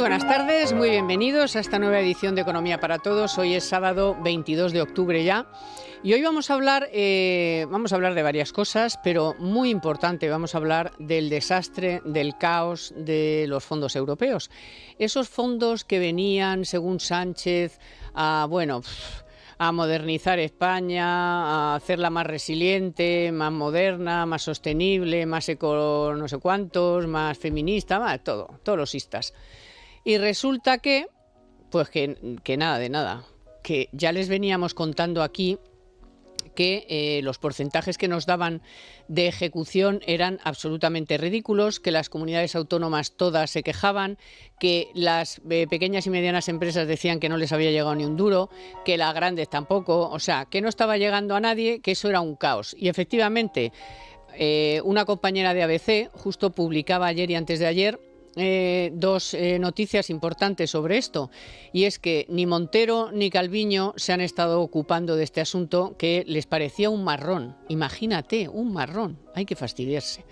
buenas tardes, muy bienvenidos a esta nueva edición de Economía para Todos. Hoy es sábado 22 de octubre ya y hoy vamos a hablar de varias cosas, pero muy importante, vamos a hablar del desastre, del caos de los fondos europeos. Esos fondos que venían, según Sánchez, a modernizar España, a hacerla más resiliente, más moderna, más sostenible, más no sé cuántos, más feminista, más todos los istas. Y resulta que nada de nada, que ya les veníamos contando aquí que los porcentajes que nos daban de ejecución eran absolutamente ridículos, que las comunidades autónomas todas se quejaban, que las pequeñas y medianas empresas decían que no les había llegado ni un duro, que las grandes tampoco, o sea, que no estaba llegando a nadie, que eso era un caos. Y efectivamente, una compañera de ABC justo publicaba ayer y antes de ayer dos noticias importantes sobre esto, y es que ni Montero ni Calviño se han estado ocupando de este asunto, que les parecía un marrón. Imagínate, un marrón, hay que fastidiarse.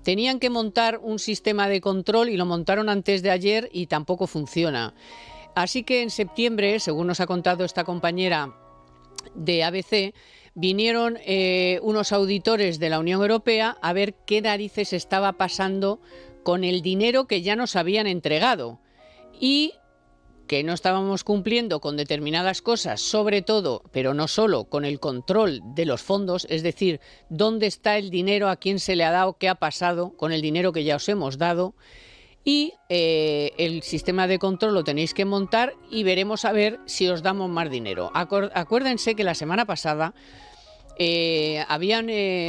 Tenían que montar un sistema de control y lo montaron antes de ayer y tampoco funciona. Así que en septiembre, según nos ha contado esta compañera de ABC, vinieron unos auditores de la Unión Europea a ver qué narices estaba pasando con el dinero que ya nos habían entregado y que no estábamos cumpliendo con determinadas cosas, sobre todo, pero no solo, con el control de los fondos, es decir, dónde está el dinero, a quién se le ha dado, qué ha pasado con el dinero que ya os hemos dado. Y el sistema de control lo tenéis que montar y veremos a ver si os damos más dinero. Acuérdense que la semana pasada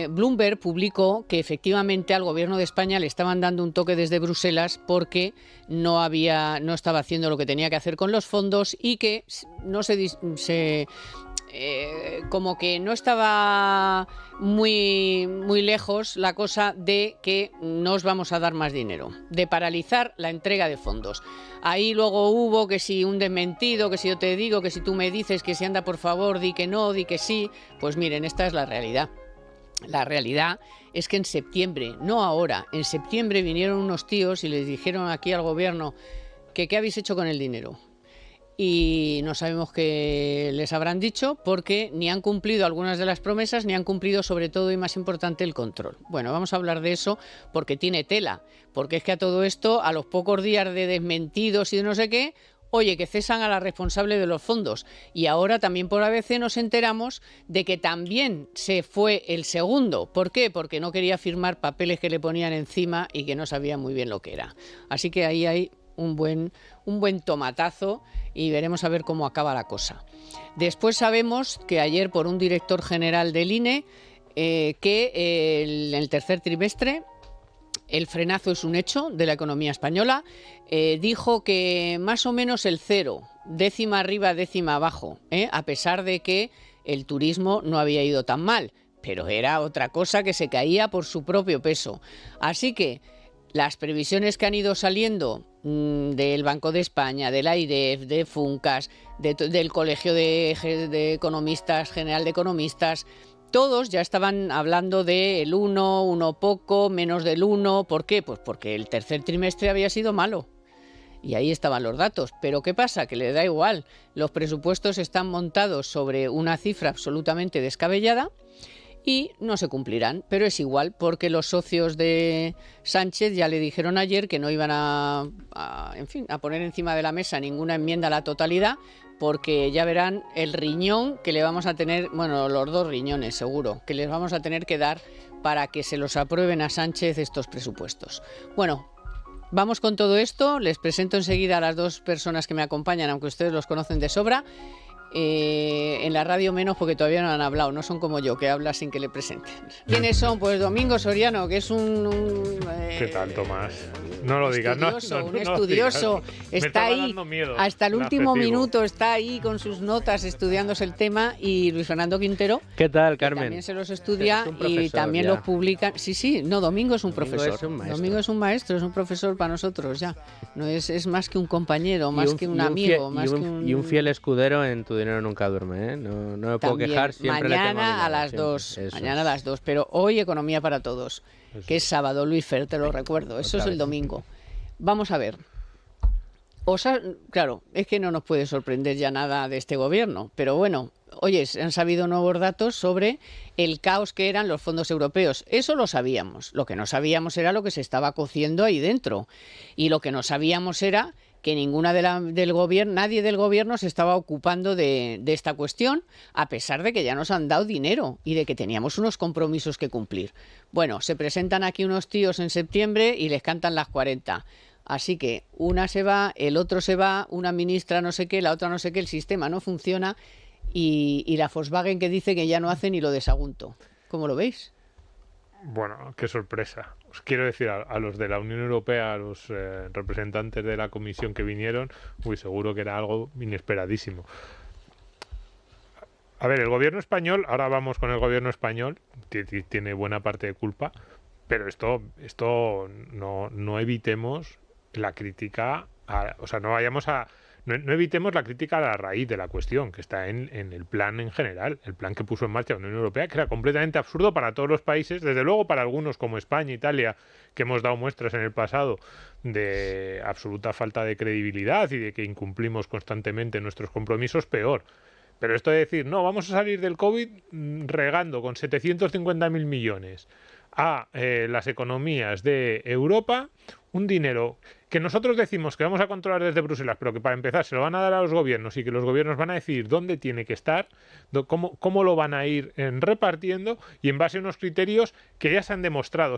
Bloomberg publicó que efectivamente al gobierno de España le estaban dando un toque desde Bruselas porque no estaba haciendo lo que tenía que hacer con los fondos y que como que no estaba muy lejos la cosa de que no os vamos a dar más dinero, de paralizar la entrega de fondos. Ahí luego hubo que si un desmentido, que si yo te digo, que si tú me dices, que si anda por favor, di que no, di que sí. Pues miren, esta es la realidad. La realidad es que en septiembre, no ahora, en septiembre vinieron unos tíos y les dijeron aquí al gobierno que qué habéis hecho con el dinero. Y no sabemos qué les habrán dicho porque ni han cumplido algunas de las promesas ni han cumplido, sobre todo y más importante, el control. Bueno, vamos a hablar de eso porque tiene tela, porque es que a todo esto, a los pocos días de desmentidos y de no sé qué, oye, que cesan a la responsable de los fondos. Y ahora también por ABC nos enteramos de que también se fue el segundo. ¿Por qué? Porque no quería firmar papeles que le ponían encima y que no sabía muy bien lo que era. Así que ahí hay un buen tomatazo y veremos a ver cómo acaba la cosa. Después sabemos que ayer, por un director general del INE, que en el tercer trimestre el frenazo es un hecho de la economía española. Dijo que más o menos el cero, décima arriba, décima abajo, a pesar de que el turismo no había ido tan mal, pero era otra cosa que se caía por su propio peso. Así que las previsiones que han ido saliendo del Banco de España, del AIREF, de Funcas, del Colegio de Economistas, General de Economistas, todos ya estaban hablando del 1 poco, menos del 1. ¿Por qué? Pues porque el tercer trimestre había sido malo. Y ahí estaban los datos. Pero ¿qué pasa? Que le da igual. Los presupuestos están montados sobre una cifra absolutamente descabellada y no se cumplirán, pero es igual porque los socios de Sánchez ya le dijeron ayer que no iban a poner encima de la mesa ninguna enmienda a la totalidad, porque ya verán el riñón que le vamos a tener, bueno, los dos riñones seguro, que les vamos a tener que dar para que se los aprueben a Sánchez estos presupuestos. Bueno, vamos con todo esto, les presento enseguida a las dos personas que me acompañan, aunque ustedes los conocen de sobra. En la radio menos porque todavía no han hablado, no son como yo que habla sin que le presenten. ¿Quiénes son? Pues Domingo Soriano, que es ¿Qué tanto más? No lo digas, un estudioso, está ahí hasta el último minuto, está ahí con sus notas estudiándose el tema, y Luis Fernando Quintero, ¿qué tal, Carmen? También se los estudia y también los publican. Sí, no, Domingo es un profesor. Domingo es un maestro, es un profesor para nosotros ya. No es más que un compañero, más que un amigo, y un fiel escudero en Tu Dinero Nunca Duerme, ¿eh? No me puedo quejar, siempre le tengo mañana a las 2. Mañana a las 2, pero hoy Economía para Todos, que es sábado, Luis Fer, te lo recuerdo. Eso es el domingo. Vamos a ver. Claro, es que no nos puede sorprender ya nada de este gobierno, pero bueno, oye, han sabido nuevos datos sobre el caos que eran los fondos europeos. Eso lo sabíamos. Lo que no sabíamos era lo que se estaba cociendo ahí dentro. Y lo que no sabíamos era que del gobierno, nadie del gobierno se estaba ocupando de esta cuestión, a pesar de que ya nos han dado dinero y de que teníamos unos compromisos que cumplir. Bueno, se presentan aquí unos tíos en septiembre y les cantan las 40. Así que una se va, el otro se va, una ministra no sé qué, la otra no sé qué, el sistema no funciona y la Volkswagen que dice que ya no hace ni lo de Sagunto. ¿Cómo lo veis? Bueno, qué sorpresa. Os quiero decir a los de la Unión Europea, a los representantes de la Comisión que vinieron, seguro que era algo inesperadísimo. A ver, el gobierno español, ahora vamos con el gobierno español, tiene buena parte de culpa, pero esto no evitemos la crítica, no evitemos la crítica a la raíz de la cuestión, que está en el plan en general, el plan que puso en marcha la Unión Europea, que era completamente absurdo para todos los países, desde luego para algunos como España, Italia, que hemos dado muestras en el pasado de absoluta falta de credibilidad y de que incumplimos constantemente nuestros compromisos, peor. Pero esto de decir, no, vamos a salir del COVID regando con 750.000 millones a las economías de Europa, un dinero que nosotros decimos que vamos a controlar desde Bruselas, pero que para empezar se lo van a dar a los gobiernos y que los gobiernos van a decidir dónde tiene que estar, cómo lo van a ir repartiendo y en base a unos criterios que ya se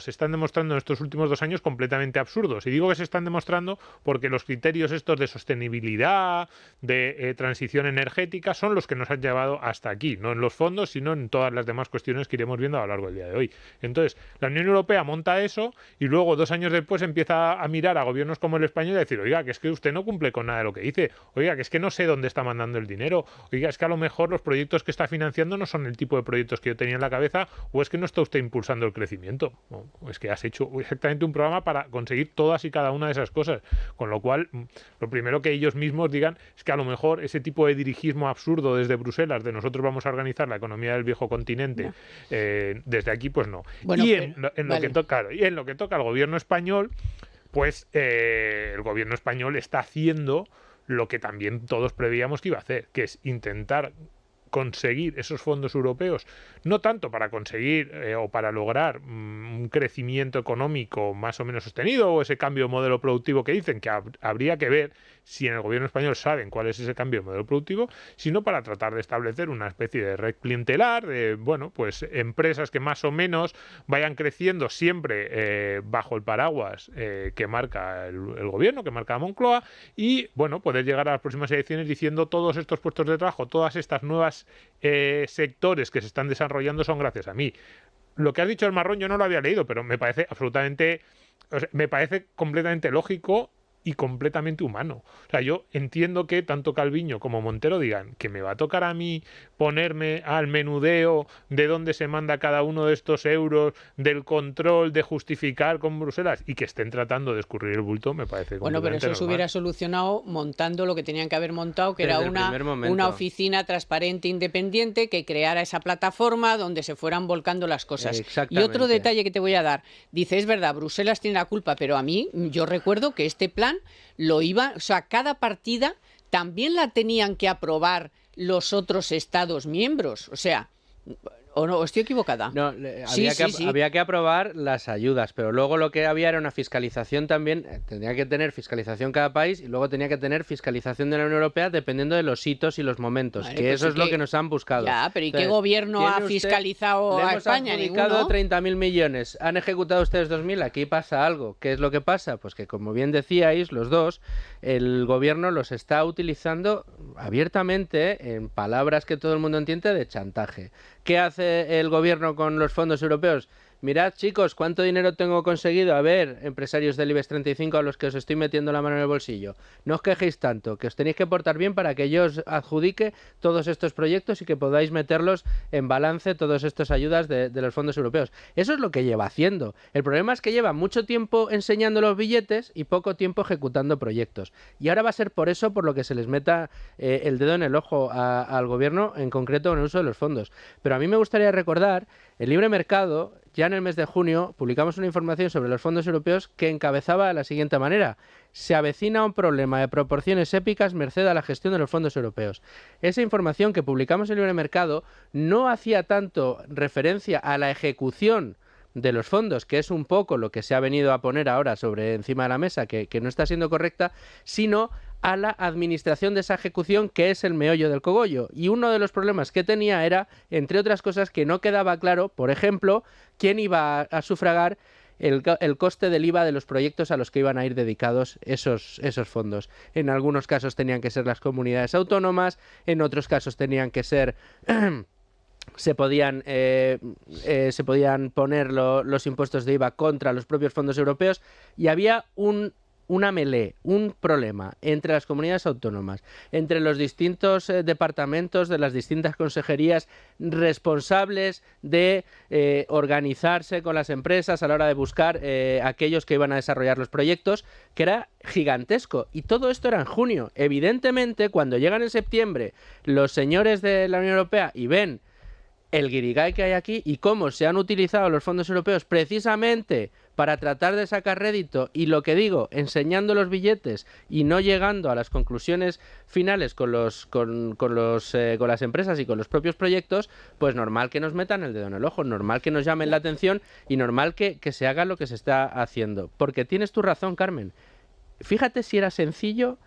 están demostrando en estos últimos 2 años completamente absurdos. Y digo que se están demostrando porque los criterios estos de sostenibilidad, de transición energética, son los que nos han llevado hasta aquí, no en los fondos, sino en todas las demás cuestiones que iremos viendo a lo largo del día de hoy. Entonces, la Unión Europea monta eso y luego 2 años después empieza a mirar a gobiernos como el español y decir, oiga, que es que usted no cumple con nada de lo que dice, oiga, que es que no sé dónde está mandando el dinero, oiga, es que a lo mejor los proyectos que está financiando no son el tipo de proyectos que yo tenía en la cabeza, o es que no está usted impulsando el crecimiento, o es que has hecho exactamente un programa para conseguir todas y cada una de esas cosas, con lo cual lo primero que ellos mismos digan es que a lo mejor ese tipo de dirigismo absurdo desde Bruselas, de nosotros vamos a organizar la economía del viejo continente, desde aquí pues no. Bueno, y en lo que toca al gobierno español, pues el gobierno español está haciendo lo que también todos preveíamos que iba a hacer, que es intentar conseguir esos fondos europeos, no tanto para conseguir o para lograr un crecimiento económico más o menos sostenido o ese cambio de modelo productivo que dicen que habría que ver si en el gobierno español saben cuál es ese cambio de modelo productivo, sino para tratar de establecer una especie de red clientelar, de, bueno, pues empresas que más o menos vayan creciendo siempre bajo el paraguas que marca el gobierno, que marca la Moncloa, y, bueno, poder llegar a las próximas elecciones diciendo todos estos puestos de trabajo, todas estas nuevas sectores que se están desarrollando son gracias a mí. Lo que has dicho del marrón yo no lo había leído, pero me parece me parece completamente lógico y completamente humano. O sea, yo entiendo que tanto Calviño como Montero digan que me va a tocar a mí ponerme al menudeo de dónde se manda cada uno de estos euros, del control, de justificar con Bruselas, y que estén tratando de escurrir el bulto, me parece completamente Bueno, pero eso normal. se hubiera solucionado montando lo que tenían que haber montado, que era una oficina transparente independiente que creara esa plataforma donde se fueran volcando las cosas. Y otro detalle que te voy a dar, dice, es verdad, Bruselas tiene la culpa, pero a mí, yo recuerdo que este plan cada partida también la tenían que aprobar los otros Estados miembros. O sea, ¿o no? ¿Estoy equivocada? No, había que aprobar las ayudas, pero luego lo que había era una fiscalización también. Tendría que tener fiscalización cada país y luego tenía que tener fiscalización de la Unión Europea dependiendo de los hitos y los momentos, que pues eso es lo que nos han buscado. Ya, pero ¿y qué gobierno ha fiscalizado a España? Le hemos adjudicado 30.000 millones. ¿Han ejecutado ustedes 2.000? Aquí pasa algo. ¿Qué es lo que pasa? Pues que, como bien decíais los dos, el gobierno los está utilizando abiertamente, en palabras que todo el mundo entiende, de chantaje. ¿Qué hace el gobierno con los fondos europeos? Mirad, chicos, cuánto dinero tengo conseguido. A ver, empresarios del IBEX 35 a los que os estoy metiendo la mano en el bolsillo. No os quejéis tanto, que os tenéis que portar bien para que yo os adjudique todos estos proyectos y que podáis meterlos en balance, todas estas ayudas de los fondos europeos. Eso es lo que lleva haciendo. El problema es que lleva mucho tiempo enseñando los billetes y poco tiempo ejecutando proyectos. Y ahora va a ser por eso por lo que se les meta el dedo en el ojo al gobierno, en concreto con el uso de los fondos. Pero a mí me gustaría recordar, el libre mercado ya en el mes de junio, publicamos una información sobre los fondos europeos que encabezaba de la siguiente manera: se avecina un problema de proporciones épicas merced a la gestión de los fondos europeos. Esa información que publicamos en Libre Mercado no hacía tanto referencia a la ejecución de los fondos, que es un poco lo que se ha venido a poner ahora sobre encima de la mesa, que no está siendo correcta, sino a la administración de esa ejecución, que es el meollo del cogollo. Y uno de los problemas que tenía era, entre otras cosas, que no quedaba claro, por ejemplo, quién iba a sufragar el coste del IVA de los proyectos a los que iban a ir dedicados esos fondos. En algunos casos tenían que ser las comunidades autónomas, en otros casos tenían que ser... se podían poner los impuestos de IVA contra los propios fondos europeos, y había una melee, un problema entre las comunidades autónomas, entre los distintos departamentos de las distintas consejerías responsables de organizarse con las empresas a la hora de buscar aquellos que iban a desarrollar los proyectos, que era gigantesco. Y todo esto era en junio. Evidentemente, cuando llegan en septiembre los señores de la Unión Europea y ven el guirigay que hay aquí y cómo se han utilizado los fondos europeos precisamente para tratar de sacar rédito, y lo que digo, enseñando los billetes y no llegando a las conclusiones finales con las empresas y con los propios proyectos, pues normal que nos metan el dedo en el ojo, normal que nos llamen la atención y normal que se haga lo que se está haciendo. Porque tienes tu razón, Carmen. Fíjate si era sencillo.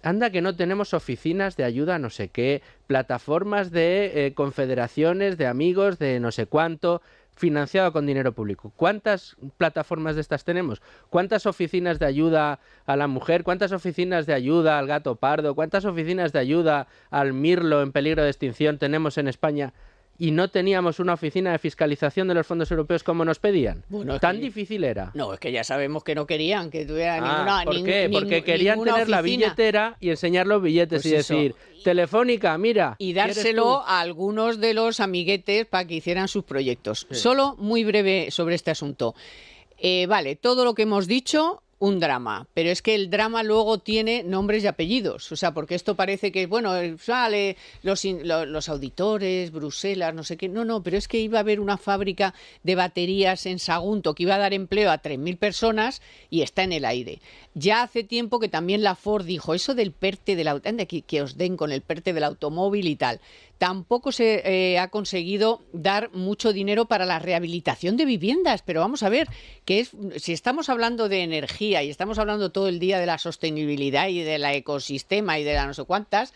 Anda que no tenemos oficinas de ayuda a no sé qué, plataformas de confederaciones, de amigos, de no sé cuánto, financiado con dinero público. ¿Cuántas plataformas de estas tenemos? ¿Cuántas oficinas de ayuda a la mujer? ¿Cuántas oficinas de ayuda al gato pardo? ¿Cuántas oficinas de ayuda al mirlo en peligro de extinción tenemos en España? Y no teníamos una oficina de fiscalización de los fondos europeos como nos pedían. Bueno, ¿tan difícil era? No, es que ya sabemos que no querían que tuviera ninguna... ¿Por qué? Porque querían tener oficina. La billetera y enseñar los billetes, pues y decir, Telefónica, mira... Y dárselo a algunos de los amiguetes para que hicieran sus proyectos. Sí. Solo muy breve sobre este asunto. Vale, todo lo que hemos dicho... un drama, pero es que el drama luego tiene nombres y apellidos, o sea, porque esto parece que, bueno, sale los auditores, Bruselas, no sé qué, no, pero es que iba a haber una fábrica de baterías en Sagunto que iba a dar empleo a 3.000 personas y está en el aire. Ya hace tiempo que también la Ford dijo eso del PERTE del automóvil, que os den con el PERTE del automóvil y tal. Tampoco se ha conseguido dar mucho dinero para la rehabilitación de viviendas, pero vamos a ver, si estamos hablando de energía y estamos hablando todo el día de la sostenibilidad y del ecosistema y de la no sé cuántas,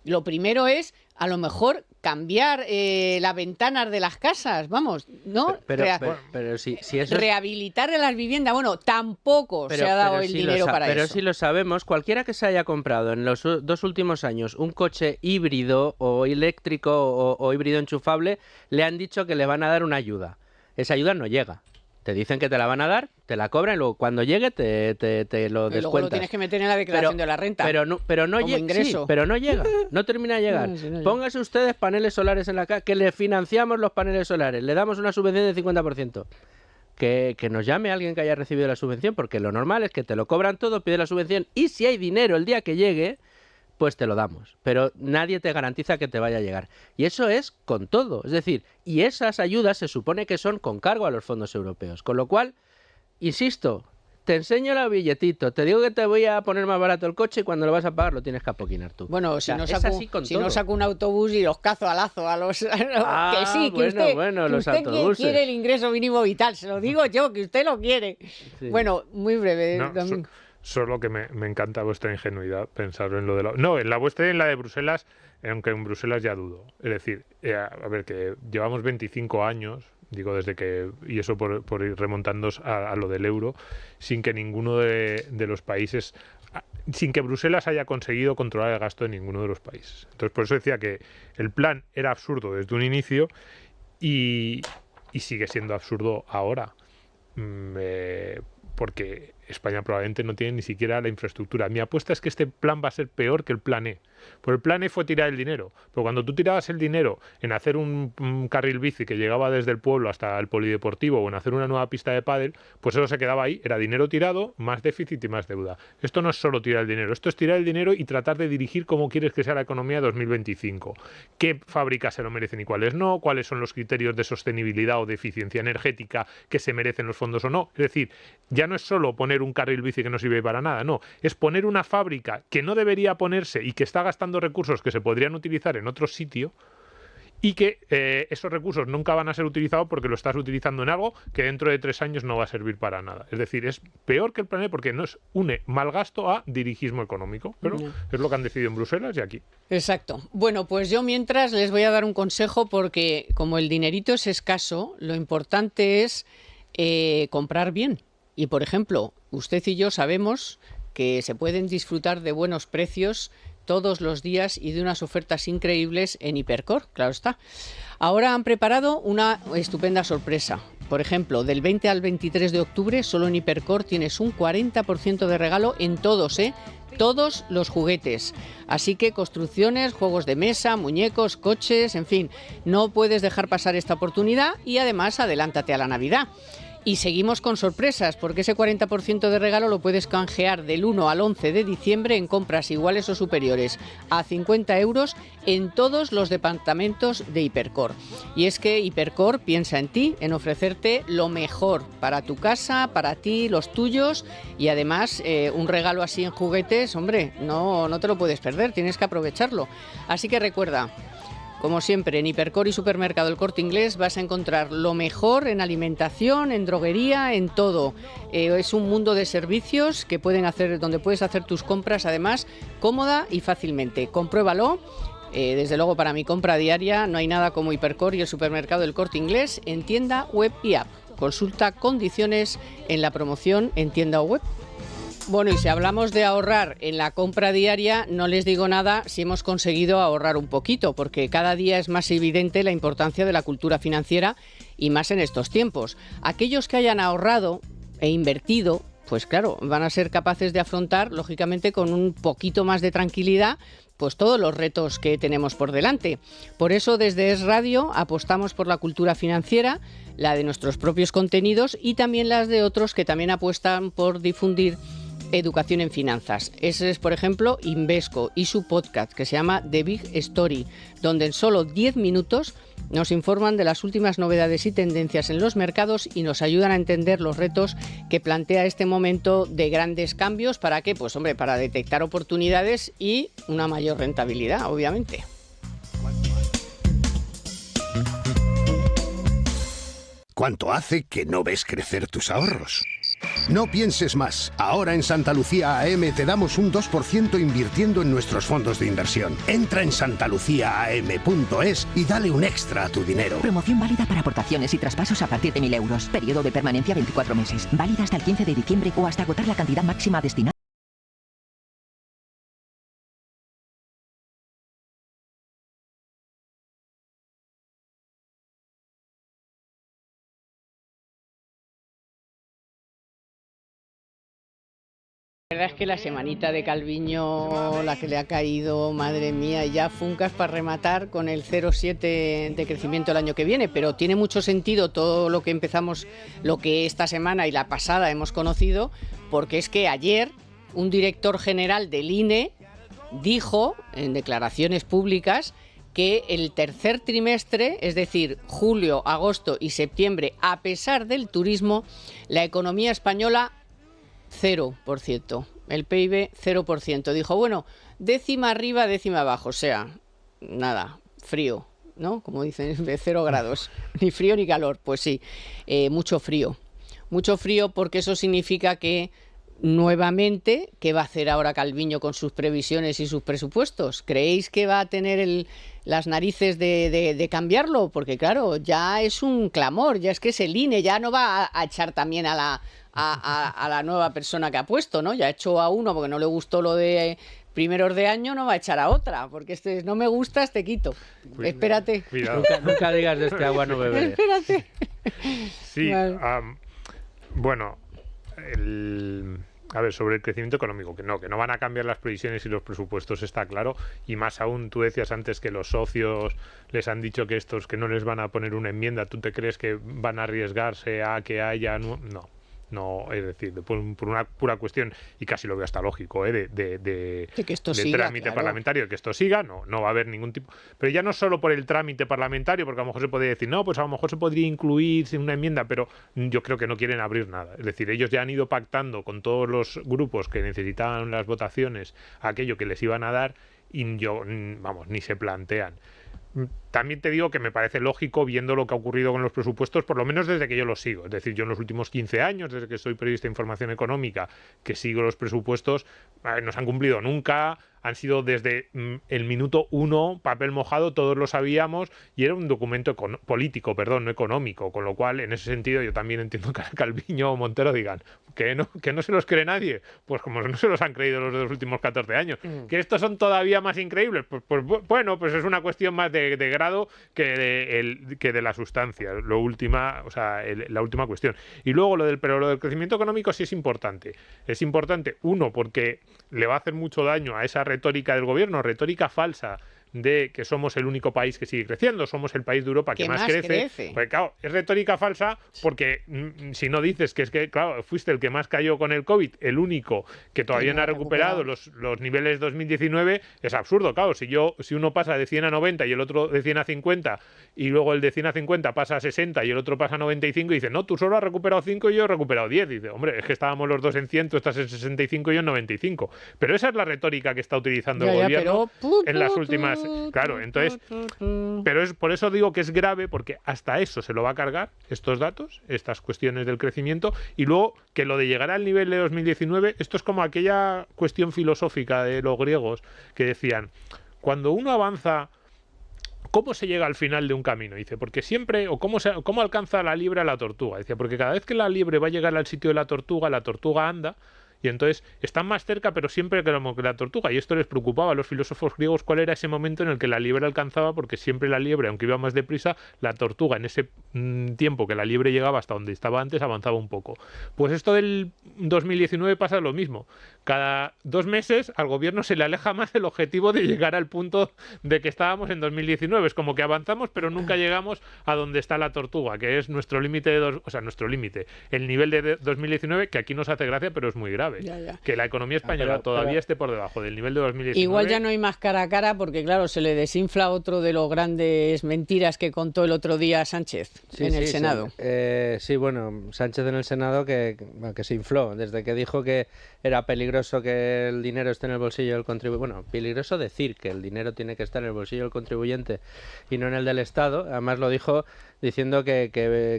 lo primero es, a lo mejor, cambiar las ventanas de las casas, vamos, ¿no? Pero si eso rehabilitar las viviendas, bueno, tampoco se ha dado el dinero para eso. Pero si lo sabemos, cualquiera que se haya comprado en los 2 últimos años un coche híbrido o eléctrico o híbrido enchufable, le han dicho que le van a dar una ayuda. Esa ayuda no llega. Te dicen que te la van a dar, te la cobran y luego cuando llegue te lo descuentas. Luego lo tienes que meter en la declaración de la renta. Pero no llega, no termina de llegar. No. Pónganse ustedes paneles solares en la casa, que le financiamos los paneles solares, le damos una subvención del 50%. Que nos llame alguien que haya recibido la subvención, porque lo normal es que te lo cobran todo, pide la subvención y si hay dinero el día que llegue, pues te lo damos, pero nadie te garantiza que te vaya a llegar. Y eso es con todo, es decir, y esas ayudas se supone que son con cargo a los fondos europeos, con lo cual, insisto, te enseño el billetito, te digo que te voy a poner más barato el coche y cuando lo vas a pagar lo tienes que apoquinar tú. Bueno, o sea, si no saco un autobús y los cazo a lazo a los... que sí, que usted quiere el ingreso mínimo vital, se lo digo yo, que usted lo quiere. Sí. Bueno, muy breve, Domingo. Solo que me encanta vuestra ingenuidad, pensar en lo de la... No, en la vuestra y en la de Bruselas, aunque en Bruselas ya dudo. Es decir, a ver, que llevamos 25 años, digo, desde que... Y eso por ir remontándonos a lo del euro, sin que ninguno de los países... Sin que Bruselas haya conseguido controlar el gasto de ninguno de los países. Entonces, por eso decía que el plan era absurdo desde un inicio y sigue siendo absurdo ahora. Porque España probablemente no tiene ni siquiera la infraestructura. Mi apuesta es que este plan va a ser peor que el plan E. Pues el plan E fue tirar el dinero, pero cuando tú tirabas el dinero en hacer un carril bici que llegaba desde el pueblo hasta el polideportivo o en hacer una nueva pista de pádel, pues eso se quedaba ahí, era dinero tirado, más déficit y más deuda. Esto no es solo tirar el dinero, esto es tirar el dinero y tratar de dirigir cómo quieres que sea la economía 2025. ¿Qué fábricas se lo merecen y cuáles no? ¿Cuáles son los criterios de sostenibilidad o de eficiencia energética que se merecen los fondos o no? Es decir, ya no es solo poner un carril bici que no sirve para nada, no, es poner una fábrica que no debería ponerse y que está gastando recursos que se podrían utilizar en otro sitio y que esos recursos nunca van a ser utilizados porque lo estás utilizando en algo que dentro de 3 años no va a servir para nada. Es decir, es peor que el plan E porque no une mal gasto a dirigismo económico, pero es lo que han decidido en Bruselas y aquí. Exacto. Bueno, pues yo mientras les voy a dar un consejo porque como el dinerito es escaso, lo importante es comprar bien. Y, por ejemplo, usted y yo sabemos que se pueden disfrutar de buenos precios todos los días y de unas ofertas increíbles en Hipercor, claro está. Ahora han preparado una estupenda sorpresa. Por ejemplo, del 20 al 23 de octubre, solo en Hipercor tienes un 40% de regalo en todos, todos los juguetes. Así que construcciones, juegos de mesa, muñecos, coches, en fin, no puedes dejar pasar esta oportunidad y además adelántate a la Navidad. Y seguimos con sorpresas, porque ese 40% de regalo lo puedes canjear del 1 al 11 de diciembre en compras iguales o superiores a 50 euros en todos los departamentos de Hipercor. Y es que Hipercor piensa en ti, en ofrecerte lo mejor para tu casa, para ti, los tuyos, y además un regalo así en juguetes, hombre, no te lo puedes perder, tienes que aprovecharlo. Así que recuerda, como siempre, en Hipercor y Supermercado El Corte Inglés vas a encontrar lo mejor en alimentación, en droguería, en todo. Es un mundo de servicios que donde puedes hacer tus compras, además, cómoda y fácilmente. Compruébalo. Desde luego, para mi compra diaria no hay nada como Hipercor y el Supermercado El Corte Inglés en tienda, web y app. Consulta condiciones en la promoción en tienda o web. Bueno, y si hablamos de ahorrar en la compra diaria, no les digo nada si hemos conseguido ahorrar un poquito, porque cada día es más evidente la importancia de la cultura financiera y más en estos tiempos. Aquellos que hayan ahorrado e invertido, pues claro, van a ser capaces de afrontar, lógicamente, con un poquito más de tranquilidad, pues todos los retos que tenemos por delante. Por eso, desde Es Radio apostamos por la cultura financiera, la de nuestros propios contenidos y también las de otros que también apuestan por difundir educación en finanzas. Ese es, por ejemplo, Invesco y su podcast que se llama The Big Story, donde en solo 10 minutos nos informan de las últimas novedades y tendencias en los mercados y nos ayudan a entender los retos que plantea este momento de grandes cambios. ¿Para qué? Pues hombre, para detectar oportunidades y una mayor rentabilidad, obviamente. ¿Cuánto hace que no ves crecer tus ahorros? No pienses más. Ahora en Santa Lucía AM te damos un 2% invirtiendo en nuestros fondos de inversión. Entra en santaluciaam.es y dale un extra a tu dinero. Promoción válida para aportaciones y traspasos a partir de 1.000 euros. Periodo de permanencia 24 meses. Válida hasta el 15 de diciembre o hasta agotar la cantidad máxima destinada. La verdad es que la semanita de Calviño, la que le ha caído, madre mía, ya funcas para rematar con el 0,7 de crecimiento el año que viene, pero tiene mucho sentido todo lo que empezamos, lo que esta semana y la pasada hemos conocido, porque es que ayer un director general del INE dijo en declaraciones públicas que el tercer trimestre, es decir, julio, agosto y septiembre, a pesar del turismo, la economía española 0%, el PIB 0%. Dijo, bueno, décima arriba, décima abajo, o sea, nada, frío, ¿no? Como dicen, de 0 grados, ni frío ni calor. Pues sí, mucho frío porque eso significa que nuevamente, ¿qué va a hacer ahora Calviño con sus previsiones y sus presupuestos? ¿Creéis que va a tener las narices de cambiarlo? Porque claro, ya es un clamor, ya es que es el INE, ya no va a echar también a la nueva persona que ha puesto, ¿no? Ya ha hecho a uno porque no le gustó lo de primeros de año, no va a echar a otra, porque no me gustas, te quito. Pues espérate. Nunca digas de este agua no beberé. Espérate. Sí, Vale. bueno, A ver, sobre el crecimiento económico, que no van a cambiar las previsiones y los presupuestos, está claro, y más aún, tú decías antes que los socios les han dicho que estos que no les van a poner una enmienda, ¿tú te crees que van a arriesgarse a que haya...? No, es decir, por una pura cuestión, y casi lo veo hasta lógico, de que esto de siga, trámite claro. parlamentario, que esto siga, no va a haber ningún tipo... Pero ya no solo por el trámite parlamentario, porque a lo mejor se podría decir, no, pues a lo mejor se podría incluir una enmienda, pero yo creo que no quieren abrir nada. Es decir, ellos ya han ido pactando con todos los grupos que necesitaban las votaciones aquello que les iban a dar, y ni se plantean. También te digo que me parece lógico viendo lo que ha ocurrido con los presupuestos, por lo menos desde que yo los sigo. Es decir, yo en los últimos 15 años, desde que soy periodista de información económica, que sigo los presupuestos, no se han cumplido nunca, han sido desde el minuto 1, papel mojado, todos lo sabíamos, y era un documento político, no económico, con lo cual, en ese sentido, yo también entiendo que Calviño o Montero digan que no se los cree nadie, pues como no se los han creído los de los últimos 14 años. Que estos son todavía más increíbles, pues bueno, pues es una cuestión más de grado que de la sustancia, la última cuestión. Y luego lo del crecimiento económico sí es importante. Es importante, uno, porque le va a hacer mucho daño a esa retórica del gobierno, retórica falsa de que somos el único país que sigue creciendo, somos el país de Europa que más crece. Porque claro, es retórica falsa porque si no dices que es que, claro, fuiste el que más cayó con el COVID, el único que todavía no ha recuperado los niveles 2019, es absurdo, claro, si uno pasa de 100 a 90 y el otro de 100 a 50 y luego el de 100 a 50 pasa a 60 y el otro pasa a 95 y dice, no, tú solo has recuperado 5 y yo he recuperado 10. Y dice, hombre, es que estábamos los dos en 100, tú estás en 65 y yo en 95. Pero esa es la retórica que está utilizando el gobierno en las últimas... Claro, entonces, pero por eso digo que es grave, porque hasta eso se lo va a cargar, estos datos, estas cuestiones del crecimiento, y luego que lo de llegar al nivel de 2019, esto es como aquella cuestión filosófica de los griegos que decían, cuando uno avanza, ¿cómo se llega al final de un camino? Dice, porque siempre, o cómo alcanza la liebre a la tortuga. Dice, porque cada vez que la liebre va a llegar al sitio de la tortuga anda, y entonces están más cerca, pero siempre que la tortuga. Y esto les preocupaba a los filósofos griegos, cuál era ese momento en el que la liebre alcanzaba, porque siempre la liebre, aunque iba más deprisa, la tortuga en ese tiempo que la liebre llegaba hasta donde estaba antes, avanzaba un poco. Pues esto del 2019 pasa lo mismo. Cada 2 meses al gobierno se le aleja más el objetivo de llegar al punto de que estábamos en 2019. Es como que avanzamos, pero nunca llegamos a donde está la tortuga, que es nuestro límite nuestro límite, el nivel de 2019, que aquí nos hace gracia, pero es muy grave. Ya. Que la economía española todavía esté por debajo del nivel de 2019. Igual ya no hay más cara a cara porque, claro, se le desinfla otro de los grandes mentiras que contó el otro día Sánchez en el Senado. Sí, bueno, Sánchez en el Senado que se infló desde que dijo que era peligroso que el dinero esté en el bolsillo del contribuyente. Bueno, peligroso decir que el dinero tiene que estar en el bolsillo del contribuyente y no en el del Estado. Además lo dijo diciendo que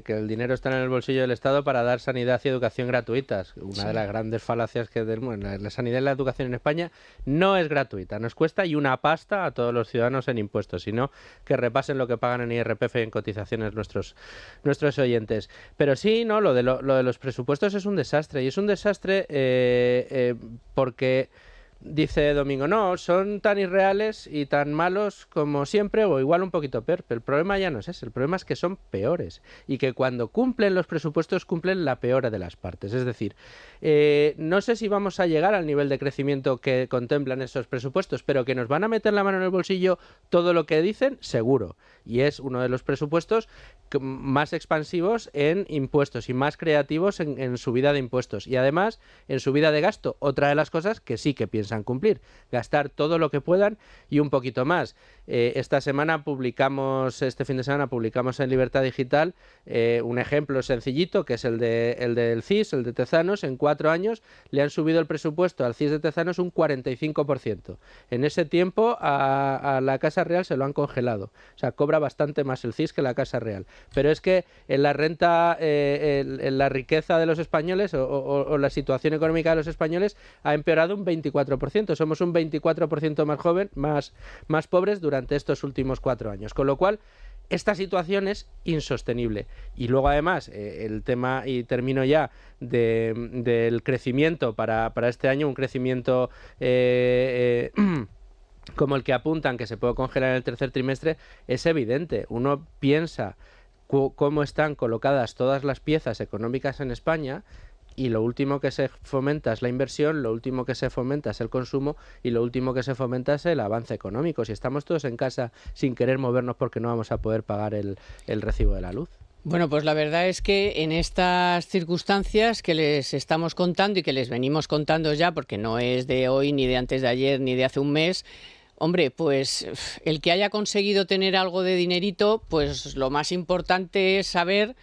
el dinero está en el bolsillo del Estado para dar sanidad y educación gratuitas. Una de las grandes falacias que la sanidad y la educación en España no es gratuita, nos cuesta y una pasta a todos los ciudadanos en impuestos, sino que repasen lo que pagan en IRPF y en cotizaciones nuestros oyentes. Pero sí, no, lo de los presupuestos es un desastre, y es un desastre porque dice Domingo, no, son tan irreales y tan malos como siempre, o igual un poquito peor, pero el problema ya no es ese, el problema es que son peores, y que cuando cumplen los presupuestos cumplen la peor de las partes. Es decir, no sé si vamos a llegar al nivel de crecimiento que contemplan esos presupuestos, pero que nos van a meter la mano en el bolsillo todo lo que dicen, seguro, y es uno de los presupuestos más expansivos en impuestos y más creativos en subida de impuestos, y además en subida de gasto, otra de las cosas que sí que piensan cumplir, gastar todo lo que puedan y un poquito más. Este fin de semana publicamos en Libertad Digital un ejemplo sencillito, que es el del CIS, el de Tezanos. En 4 años le han subido el presupuesto al CIS de Tezanos un 45%. En ese tiempo a la Casa Real se lo han congelado. O sea, cobra bastante más el CIS que la Casa Real. Pero es que en la renta, en la riqueza de los españoles o la situación económica de los españoles ha empeorado un 24%. Somos un 24% más joven, más pobres durante estos últimos 4 años. Con lo cual, esta situación es insostenible. Y luego, además, el tema, y termino ya, del crecimiento para este año, un crecimiento como el que apuntan, que se puede congelar en el tercer trimestre, es evidente. Uno piensa cómo están colocadas todas las piezas económicas en España y lo último que se fomenta es la inversión, lo último que se fomenta es el consumo y lo último que se fomenta es el avance económico. Si estamos todos en casa sin querer movernos porque no vamos a poder pagar el recibo de la luz. Bueno, pues la verdad es que en estas circunstancias que les estamos contando y que les venimos contando ya, porque no es de hoy, ni de antes de ayer, ni de hace un mes, hombre, pues el que haya conseguido tener algo de dinerito, pues lo más importante es saber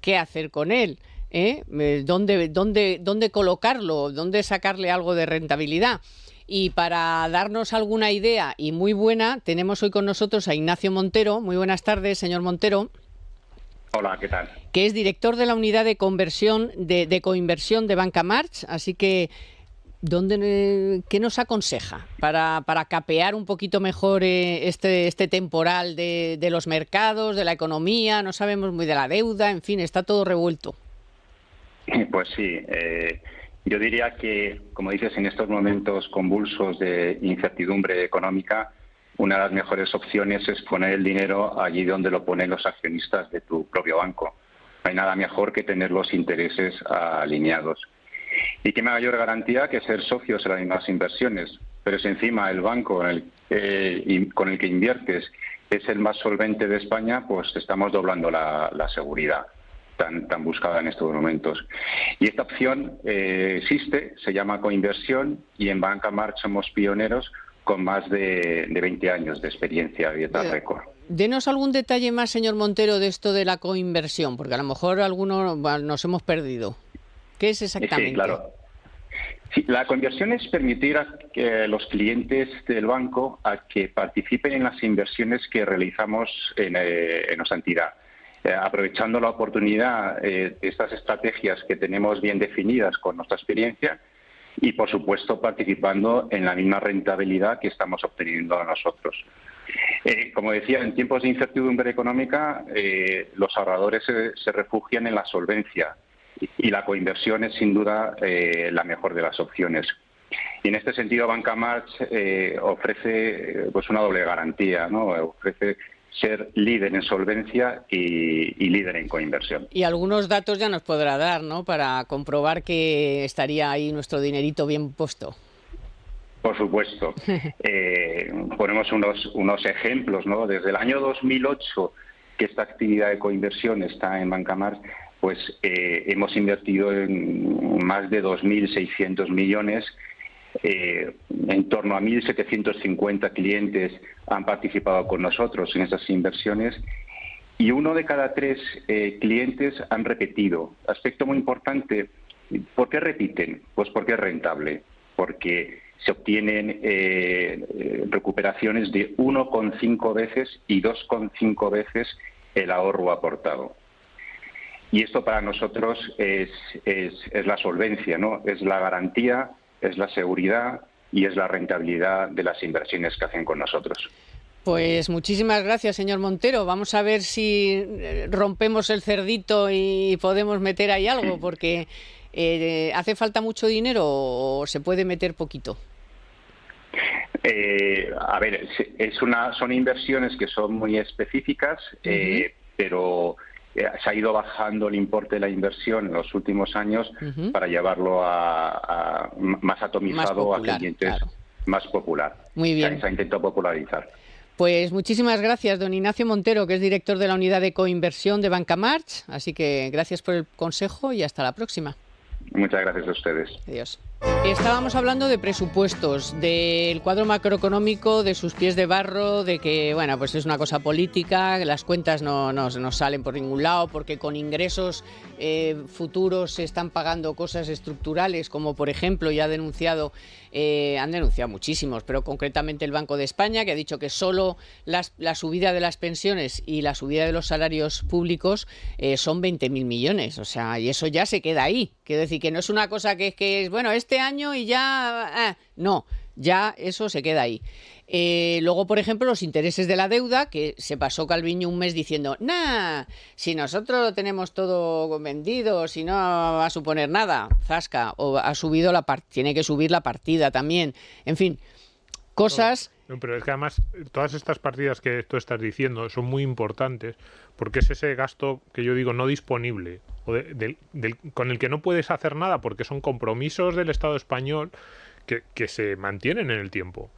qué hacer con él, ¿eh? ¿Dónde colocarlo? ¿Dónde sacarle algo de rentabilidad? Y para darnos alguna idea, y muy buena, tenemos hoy con nosotros a Ignacio Montero. Muy buenas tardes, señor Montero. Hola, ¿qué tal? Que es director de la unidad de conversión de coinversión de Banca March. Así que, ¿qué nos aconseja para capear un poquito mejor este temporal de los mercados, de la economía? No sabemos muy de la deuda, en fin, está todo revuelto. Pues sí, yo diría que, como dices, en estos momentos convulsos de incertidumbre económica, una de las mejores opciones es poner el dinero allí donde lo ponen los accionistas de tu propio banco. No hay nada mejor que tener los intereses alineados. Y qué mayor garantía que ser socios en las mismas inversiones. Pero si encima el banco con el que inviertes es el más solvente de España, pues estamos doblando la seguridad tan buscada en estos momentos. Y esta opción existe, se llama coinversión, y en Banca March somos pioneros con más de 20 años de experiencia y de track record. Denos algún detalle más, señor Montero, de esto de la coinversión, porque a lo mejor algunos nos hemos perdido. ¿Qué es exactamente? Sí, claro. Sí, la coinversión es permitir a los clientes del banco a que participen en las inversiones que realizamos en nuestra entidad. Aprovechando la oportunidad de estas estrategias que tenemos bien definidas con nuestra experiencia, y, por supuesto, participando en la misma rentabilidad que estamos obteniendo nosotros. Como decía, en tiempos de incertidumbre económica, los ahorradores se refugian en la solvencia, y la coinversión es, sin duda, la mejor de las opciones. Y en este sentido, Banca March ofrece pues una doble garantía, ¿no? Ofrece ser líder en solvencia y líder en coinversión. Y algunos datos ya nos podrá dar, ¿no?, para comprobar que estaría ahí nuestro dinerito bien puesto. Por supuesto. Ponemos unos ejemplos, ¿no? Desde el año 2008, que esta actividad de coinversión está en Banca March, pues hemos invertido en más de 2.600 millones. En torno a 1.750 clientes han participado con nosotros en esas inversiones, y 1 de cada 3 clientes han repetido. Aspecto muy importante. ¿Por qué repiten? Pues porque es rentable, porque se obtienen recuperaciones de 1,5 veces y 2,5 veces el ahorro aportado. Y esto para nosotros es la solvencia, ¿no? Es la garantía, es la seguridad y es la rentabilidad de las inversiones que hacen con nosotros. Pues muchísimas gracias, señor Montero. Vamos a ver si rompemos el cerdito y podemos meter ahí algo, porque ¿hace falta mucho dinero o se puede meter poquito? A ver, son inversiones que son muy específicas, pero se ha ido bajando el importe de la inversión en los últimos años para llevarlo a más atomizado, más popular, a clientes, claro, más popular. Muy bien. Se ha intentado popularizar. Pues muchísimas gracias, don Ignacio Montero, que es director de la unidad de coinversión de Banca March. Así que gracias por el consejo y hasta la próxima. Muchas gracias a ustedes. Adiós. Estábamos hablando de presupuestos, del cuadro macroeconómico, de sus pies de barro, de que, bueno, pues es una cosa política, que las cuentas no salen por ningún lado, porque con ingresos futuros se están pagando cosas estructurales, como por ejemplo, ya han denunciado muchísimos, pero concretamente el Banco de España, que ha dicho que solo la subida de las pensiones y la subida de los salarios públicos son 20.000 millones, o sea, y eso ya se queda ahí. Quiero decir que no es una cosa que es, bueno, este año y ya... no, ya eso se queda ahí. Luego, por ejemplo, los intereses de la deuda, que se pasó Calviño un mes diciendo, si nosotros lo tenemos todo vendido, si no va a suponer nada, zasca, o tiene que subir la partida también. En fin, cosas No, pero es que además todas estas partidas que tú estás diciendo son muy importantes porque es ese gasto que yo digo no disponible o con el que no puedes hacer nada porque son compromisos del Estado español que se mantienen en el tiempo.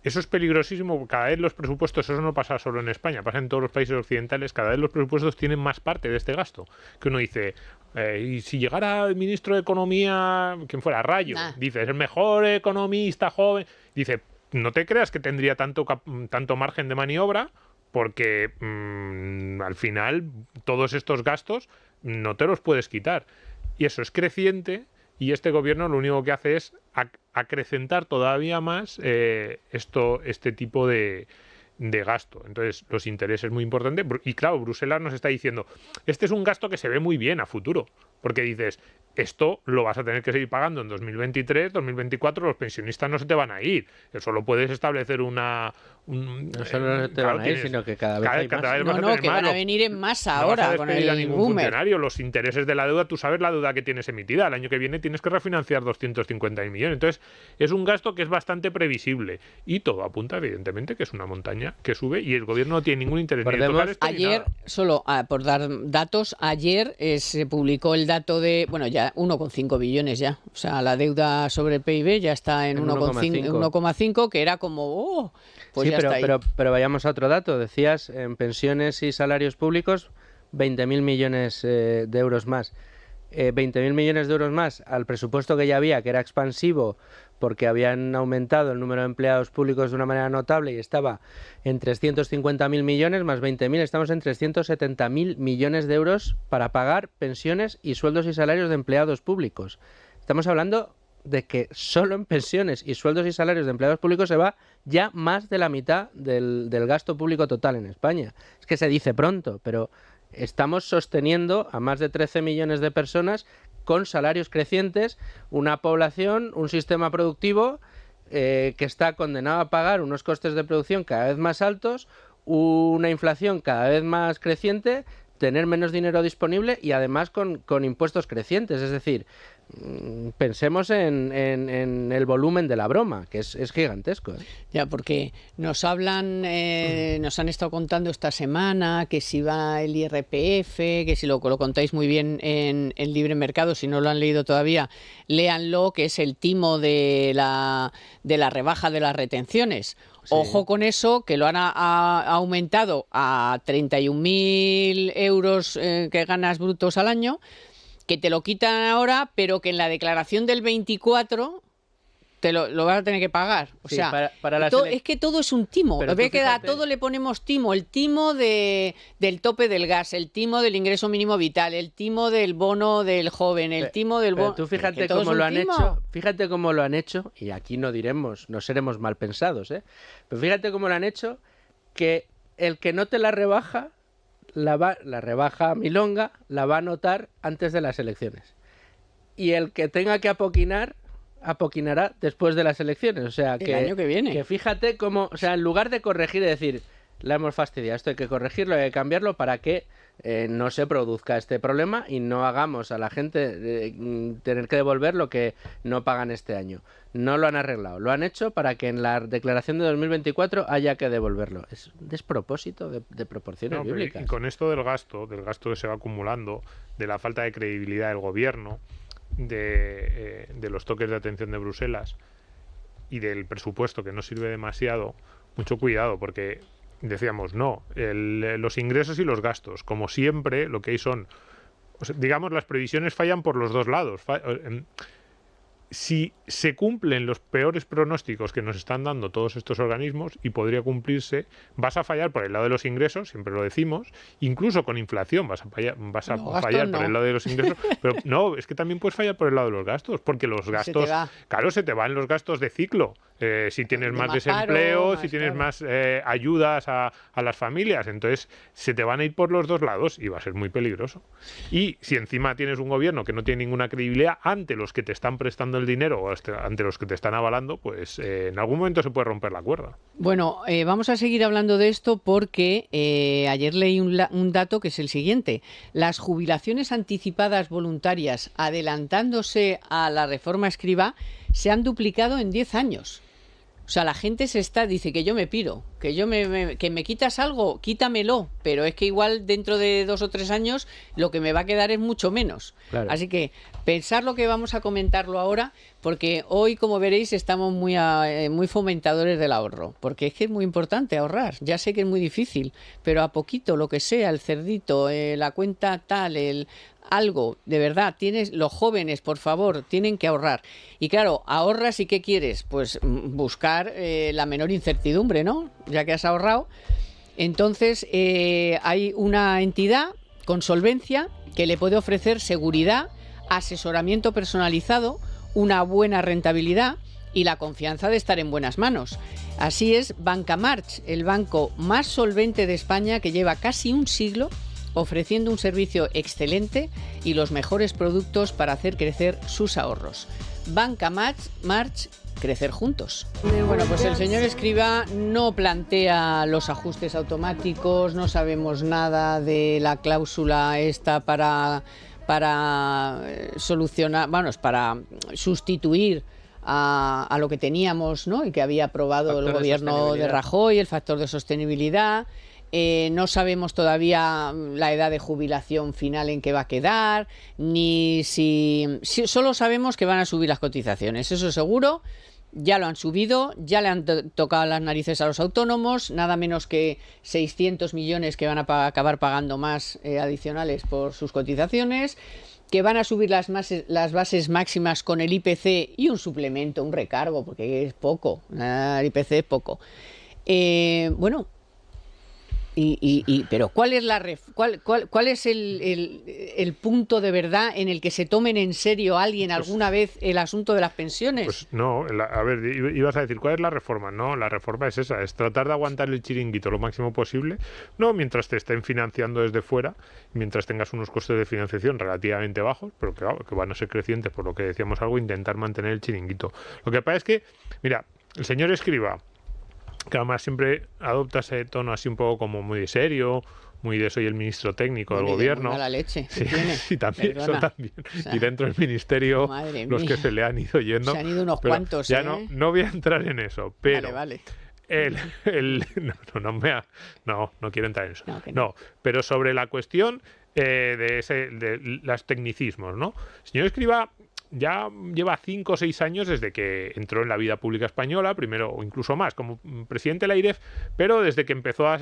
Eso es peligrosísimo. Cada vez los presupuestos, eso no pasa solo en España, pasa en todos los países occidentales, cada vez los presupuestos tienen más parte de este gasto. Que uno dice, y si llegara el ministro de Economía, quien fuera, Rayo, dice, es el mejor economista joven, dice, no te creas que tendría tanto margen de maniobra, porque al final todos estos gastos no te los puedes quitar. Y eso es creciente, y este gobierno lo único que hace es acrecentar todavía más este tipo de gasto. Entonces, los intereses muy importantes. Y claro, Bruselas nos está diciendo, este es un gasto que se ve muy bien a futuro, porque dices, esto lo vas a tener que seguir pagando en 2023, 2024, los pensionistas no se te van a ir. Eso lo puedes establecer no solo te van a ir, sino que cada vez hay más. Que van a venir en masa ahora con el boomer. Los intereses de la deuda, tú sabes la deuda que tienes emitida. El año que viene tienes que refinanciar 250.000 millones. Entonces, es un gasto que es bastante previsible. Y todo apunta, evidentemente, que es una montaña que sube y el gobierno no tiene ningún interés ni en tocar esto ayer, ni nada. solo por dar datos, ayer se publicó el dato de, bueno, ya 1,5 billones ya. O sea, la deuda sobre el PIB ya está en 1,5, que era como, pues sí, ya está ahí. Pero vayamos a otro dato. Decías, en pensiones y salarios públicos, 20.000 millones de euros más. 20.000 millones de euros más al presupuesto que ya había, que era expansivo, porque habían aumentado el número de empleados públicos de una manera notable y estaba en 350.000 millones más 20.000, estamos en 370.000 millones de euros para pagar pensiones y sueldos y salarios de empleados públicos. Estamos hablando de que solo en pensiones y sueldos y salarios de empleados públicos se va ya más de la mitad del gasto público total en España. Es que se dice pronto, pero estamos sosteniendo a más de 13 millones de personas con salarios crecientes, una población, un sistema productivo que está condenado a pagar unos costes de producción cada vez más altos, una inflación cada vez más creciente, tener menos dinero disponible y además con impuestos crecientes. Es decir, pensemos en el volumen de la broma, que es gigantesco. Ya, porque nos hablan, nos han estado contando esta semana que si va el IRPF, que si lo contáis muy bien en el Libre Mercado, si no lo han leído todavía, léanlo, que es el timo de la rebaja de las retenciones. Sí. Ojo con eso, que lo han aumentado a 31.000 euros que ganas brutos al año, que te lo quitan ahora, pero que en la declaración del 24 te lo vas a tener que pagar. O sí, sea, para es que todo es un timo. Ve que a todo le ponemos timo. El timo del tope del gas, el timo del ingreso mínimo vital, el timo del bono del joven, el timo del bono... Tú fíjate cómo lo han hecho. Fíjate cómo lo han hecho, y aquí no seremos mal pensados, pero fíjate cómo lo han hecho, que el que no te la rebaja, la rebaja milonga, la va a notar antes de las elecciones. Y el que tenga que apoquinará después de las elecciones. O sea, el año que viene. Que fíjate cómo, o sea, en lugar de corregir y decir, la hemos fastidiado, esto hay que corregirlo, hay que cambiarlo para que no se produzca este problema y no hagamos a la gente tener que devolver lo que no pagan este año. No lo han arreglado, lo han hecho para que en la declaración de 2024 haya que devolverlo. Es un despropósito de proporciones bíblicas. Y con esto del gasto que se va acumulando, de la falta de credibilidad del gobierno, de los toques de atención de Bruselas y del presupuesto que no sirve demasiado, mucho cuidado, porque decíamos, los ingresos y los gastos, como siempre, lo que hay son, digamos, las previsiones fallan por los dos lados. Si se cumplen los peores pronósticos que nos están dando todos estos organismos, y podría cumplirse, vas a fallar por el lado de los ingresos, siempre lo decimos, incluso con inflación vas a fallar por el lado de los ingresos, pero no, es que también puedes fallar por el lado de los gastos, porque los gastos, claro, se te van los gastos de ciclo. Si tienes más desempleo, si tienes más ayudas a las familias, entonces se te van a ir por los dos lados y va a ser muy peligroso. Y si encima tienes un gobierno que no tiene ninguna credibilidad ante los que te están prestando el dinero o ante los que te están avalando, pues en algún momento se puede romper la cuerda. Bueno, vamos a seguir hablando de esto porque ayer leí un dato que es el siguiente. Las jubilaciones anticipadas voluntarias adelantándose a la reforma Escrivá se han duplicado en 10 años. O sea, la gente dice que yo me piro, que me quitas algo, quítamelo, pero es que igual dentro de 2 o 3 años lo que me va a quedar es mucho menos. Claro. Así que pensar lo que vamos a comentarlo ahora, porque hoy, como veréis, estamos muy fomentadores del ahorro, porque es que es muy importante ahorrar. Ya sé que es muy difícil, pero a poquito, lo que sea, el cerdito, la cuenta tal, algo, de verdad, los jóvenes, por favor, tienen que ahorrar. Y claro, ahorras y ¿qué quieres? Pues buscar la menor incertidumbre, ¿no? Ya que has ahorrado. Entonces, hay una entidad con solvencia que le puede ofrecer seguridad, asesoramiento personalizado, una buena rentabilidad y la confianza de estar en buenas manos. Así es Banca March, el banco más solvente de España, que lleva casi un siglo ofreciendo un servicio excelente y los mejores productos para hacer crecer sus ahorros. Banca March, crecer juntos. Bueno, pues el señor Escrivá no plantea los ajustes automáticos, no sabemos nada de la cláusula esta para solucionar, para sustituir a lo que teníamos, ¿no? Y que había aprobado el gobierno de Rajoy, el factor de sostenibilidad. No sabemos todavía la edad de jubilación final en que va a quedar, ni si solo sabemos que van a subir las cotizaciones, eso seguro. Ya lo han subido, ya le han tocado las narices a los autónomos, nada menos que 600 millones que van a acabar pagando más adicionales por sus cotizaciones, que van a subir las bases máximas con el IPC y un suplemento, un recargo, porque es poco, el IPC es poco. Bueno, pero ¿cuál es el punto de verdad en el que se tomen en serio alguna vez el asunto de las pensiones? Pues no, a ver, ibas a decir, ¿cuál es la reforma? No, la reforma es esa, es tratar de aguantar el chiringuito lo máximo posible, no mientras te estén financiando desde fuera, mientras tengas unos costes de financiación relativamente bajos, pero que van a ser crecientes, por lo que decíamos intentar mantener el chiringuito. Lo que pasa es que, mira, el señor Escrivá, que además siempre adopta ese tono así un poco como muy serio, muy de soy el ministro técnico del gobierno. Mala leche, sí, sí, también, perdona. eso también. O sea, y dentro del ministerio, los que se le han ido yendo. Se han ido unos cuantos, ya no voy a entrar en eso, pero vale. No quiero entrar en eso. No, pero sobre la cuestión de los tecnicismos, ¿no? Señor Escrivá ya lleva 5 o 6 años desde que entró en la vida pública española, primero o incluso más como presidente de la AIREF, pero desde que empezó a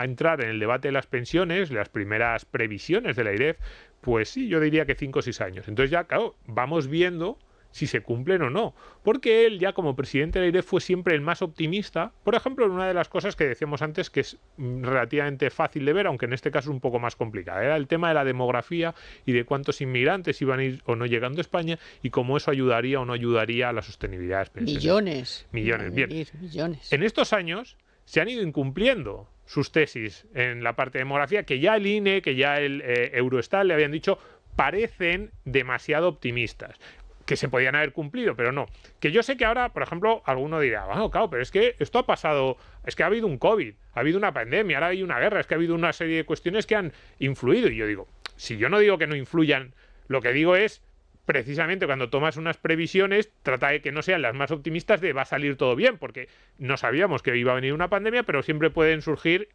entrar en el debate de las pensiones, las primeras previsiones de la AIREF, pues sí, yo diría que 5 o 6 años. Entonces ya, claro, vamos viendo si se cumplen o no, porque él ya como presidente de la AIREF fue siempre el más optimista, por ejemplo, en una de las cosas que decíamos antes que es relativamente fácil de ver, aunque en este caso es un poco más complicada, era el tema de la demografía y de cuántos inmigrantes iban a ir o no llegando a España y cómo eso ayudaría o no ayudaría a la sostenibilidad de las pensiones. Millones, bien. Millones. En estos años se han ido incumpliendo sus tesis en la parte de demografía, que ya el INE, que ya el Eurostat le habían dicho, parecen demasiado optimistas, que se podían haber cumplido, pero no. Que yo sé que ahora, por ejemplo, alguno dirá, bueno, claro, pero es que esto ha pasado, es que ha habido un COVID, ha habido una pandemia, ahora hay una guerra, es que ha habido una serie de cuestiones que han influido. Y yo digo, si yo no digo que no influyan, lo que digo es, precisamente cuando tomas unas previsiones, trata de que no sean las más optimistas de va a salir todo bien, porque no sabíamos que iba a venir una pandemia, pero siempre pueden surgir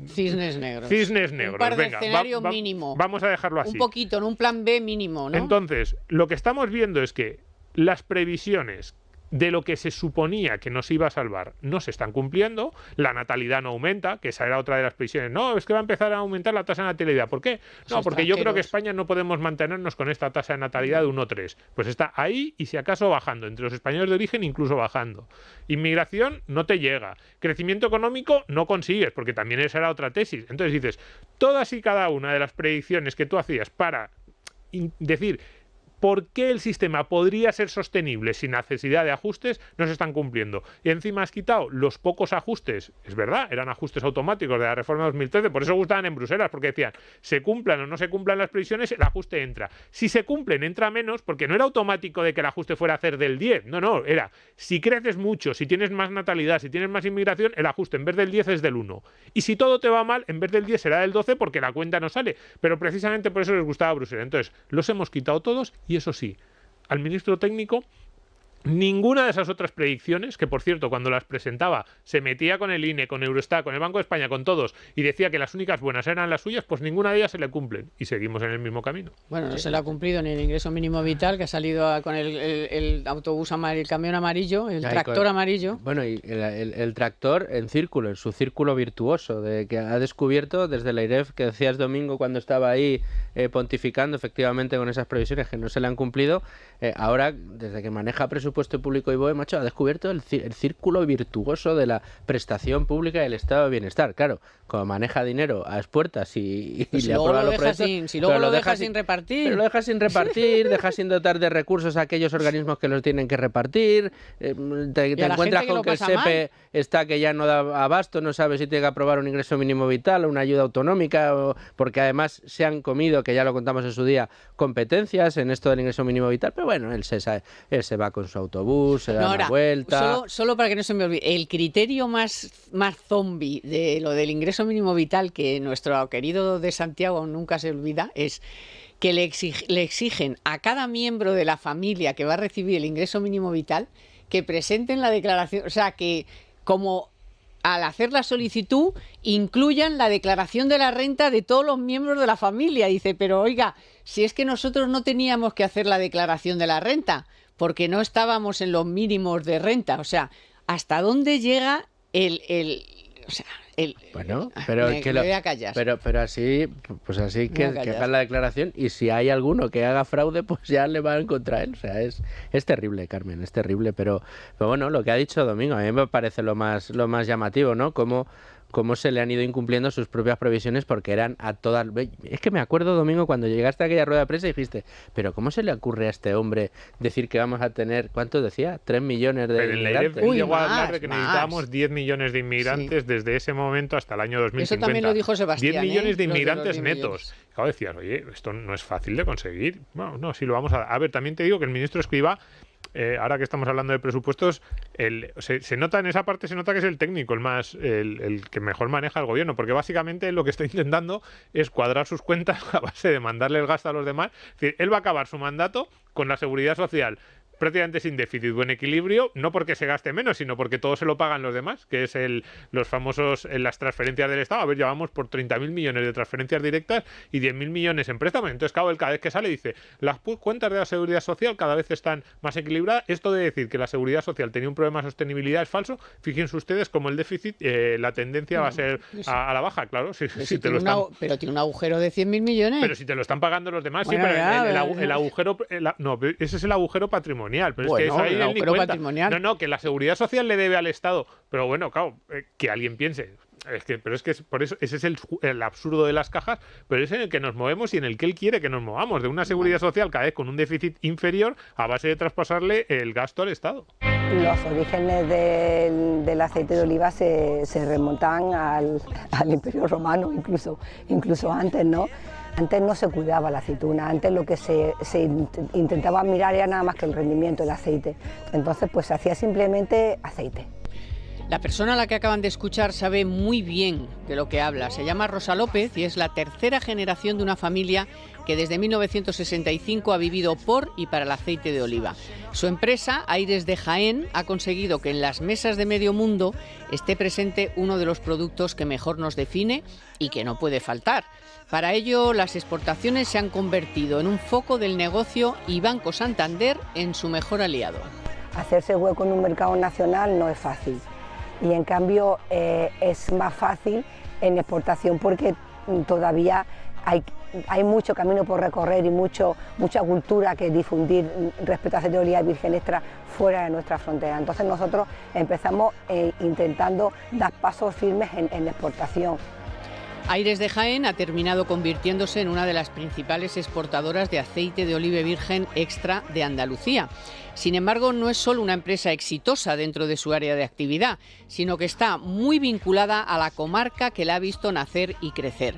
cisnes negros. Un par de escenario mínimo. Vamos a dejarlo así. Un poquito, en un plan B mínimo, ¿no? Entonces, lo que estamos viendo es que las previsiones de lo que se suponía que nos iba a salvar no se están cumpliendo, la natalidad no aumenta, que esa era otra de las previsiones. No, es que va a empezar a aumentar la tasa de natalidad. ¿Por qué? No, porque yo creo que España no podemos mantenernos con esta tasa de natalidad de 1,3. Pues está ahí y si acaso bajando, entre los españoles de origen incluso bajando. Inmigración no te llega. Crecimiento económico no consigues, porque también esa era otra tesis. Entonces dices, todas y cada una de las predicciones que tú hacías para decir ¿por qué el sistema podría ser sostenible sin necesidad de ajustes? No se están cumpliendo. Y encima has quitado los pocos ajustes, es verdad, eran ajustes automáticos de la reforma de 2013, por eso gustaban en Bruselas, porque decían, se cumplan o no se cumplan las previsiones, el ajuste entra. Si se cumplen, entra menos, porque no era automático de que el ajuste fuera a hacer del 10, no, era, si creces mucho, si tienes más natalidad, si tienes más inmigración, el ajuste en vez del 10 es del 1. Y si todo te va mal, en vez del 10 será del 12 porque la cuenta no sale. Pero precisamente por eso les gustaba Bruselas. Entonces, los hemos quitado todos. Y eso sí, al ministro técnico Ninguna de esas otras predicciones, que por cierto, cuando las presentaba, se metía con el INE, con Eurostat, con el Banco de España, con todos, y decía que las únicas buenas eran las suyas, pues ninguna de ellas se le cumplen. Y seguimos en el mismo camino. Bueno, no se le ha cumplido ni el ingreso mínimo vital, que ha salido con el autobús amarillo, el camión amarillo, el tractor amarillo. Bueno, y el tractor en círculo, en su círculo virtuoso, de que ha descubierto desde la IREF, que decías Domingo cuando estaba ahí pontificando efectivamente con esas previsiones que no se le han cumplido, ahora, desde que maneja presupuesto público y BOE, macho, ha descubierto el círculo virtuoso de la prestación pública y el estado de bienestar. Claro, como maneja dinero a expuertas y pues le aprueba los proyectos, si luego lo deja sin repartir. Pero lo deja sin repartir, deja sin dotar de recursos a aquellos organismos que los tienen que repartir, te encuentras con que el SEPE está que ya no da abasto, no sabe si tiene que aprobar un ingreso mínimo vital o una ayuda autonómica, porque además se han comido, que ya lo contamos en su día, competencias en esto del ingreso mínimo vital, pero bueno, él se va con su autobús, se da una vuelta. Solo para que no se me olvide, el criterio más zombie de lo del ingreso mínimo vital, que nuestro querido de Santiago nunca se olvida, es que le exigen a cada miembro de la familia que va a recibir el ingreso mínimo vital que presenten la declaración, o sea, que como al hacer la solicitud incluyan la declaración de la renta de todos los miembros de la familia. Dice, pero oiga, si es que nosotros no teníamos que hacer la declaración de la renta, porque no estábamos en los mínimos de renta. O sea, ¿hasta dónde llega bueno, pero me voy a callar. Pero así, pues así que hagan la declaración, y si hay alguno que haga fraude, pues ya le van contra él. O sea, es terrible, Carmen, es terrible, pero bueno, lo que ha dicho Domingo, a mí me parece lo más llamativo, ¿no? Cómo se le han ido incumpliendo sus propias previsiones, porque eran a todas... Es que me acuerdo, Domingo, cuando llegaste a aquella rueda de prensa y dijiste, pero ¿cómo se le ocurre a este hombre decir que vamos a tener, ¿cuánto decía? 3 millones de inmigrantes. Llegó a hablar de que necesitábamos 10 millones de inmigrantes desde ese momento hasta el año 2050. Eso también lo dijo Sebastián. 10 millones de inmigrantes netos. Claro, decías, oye, esto no es fácil de conseguir. Bueno, no, sí lo vamos a... A ver, también te digo que el ministro Escrivá, ahora que estamos hablando de presupuestos, se nota en esa parte, se nota que es el técnico el que mejor maneja el gobierno, porque básicamente lo que está intentando es cuadrar sus cuentas a base de mandarle el gasto a los demás. Es decir, él va a acabar su mandato con la seguridad social prácticamente sin déficit, buen equilibrio, no porque se gaste menos, sino porque todo se lo pagan los demás, que es los famosos las transferencias del Estado. A ver, ya vamos por 30.000 millones de transferencias directas y 10.000 millones en préstamos. Entonces, claro, él cada vez que sale dice, las cuentas de la seguridad social cada vez están más equilibradas. Esto de decir que la seguridad social tenía un problema de sostenibilidad es falso. Fíjense ustedes cómo el déficit, la tendencia va a ser a la baja, claro. Pero tiene un agujero de 100.000 millones. Pero si te lo están pagando los demás, bueno, sí, pero ya, el agujero... no, ese es el agujero patrimonial. Pero bueno, es que eso ahí el agujero patrimonial. No, que la seguridad social le debe al Estado. Pero bueno, claro, que alguien piense. Pero es que por eso ese es el absurdo de las cajas, pero es en el que nos movemos y en el que él quiere que nos movamos, de una seguridad social cada vez con un déficit inferior a base de traspasarle el gasto al Estado. Los orígenes del aceite de oliva se remontan al Imperio Romano, incluso antes, ¿no? Antes no se cuidaba la aceituna, antes lo que se intentaba mirar era nada más que el rendimiento del aceite. Entonces, pues se hacía simplemente aceite. La persona a la que acaban de escuchar sabe muy bien de lo que habla. Se llama Rosa López y es la tercera generación de una familia que desde 1965 ha vivido por y para el aceite de oliva. Su empresa, Aires de Jaén, ha conseguido que en las mesas de medio mundo esté presente uno de los productos que mejor nos define y que no puede faltar. Para ello, las exportaciones se han convertido en un foco del negocio y Banco Santander en su mejor aliado. Hacerse hueco en un mercado nacional no es fácil y en cambio es más fácil en exportación porque todavía hay mucho camino por recorrer y mucha cultura que difundir respecto a aceite de oliva virgen extra fuera de nuestra frontera. Entonces nosotros empezamos intentando dar pasos firmes en la exportación. Aires de Jaén ha terminado convirtiéndose en una de las principales exportadoras de aceite de oliva virgen extra de Andalucía. Sin embargo, no es solo una empresa exitosa dentro de su área de actividad, sino que está muy vinculada a la comarca que la ha visto nacer y crecer.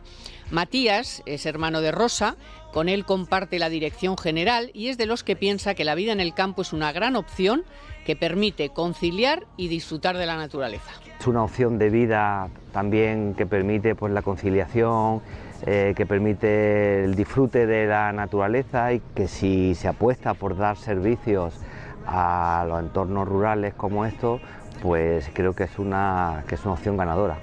Matías es hermano de Rosa, con él comparte la dirección general y es de los que piensa que la vida en el campo es una gran opción que permite conciliar y disfrutar de la naturaleza. Es una opción de vida también que permite pues, la conciliación, que permite el disfrute de la naturaleza y que si se apuesta por dar servicios a los entornos rurales como estos, pues creo que es una opción ganadora.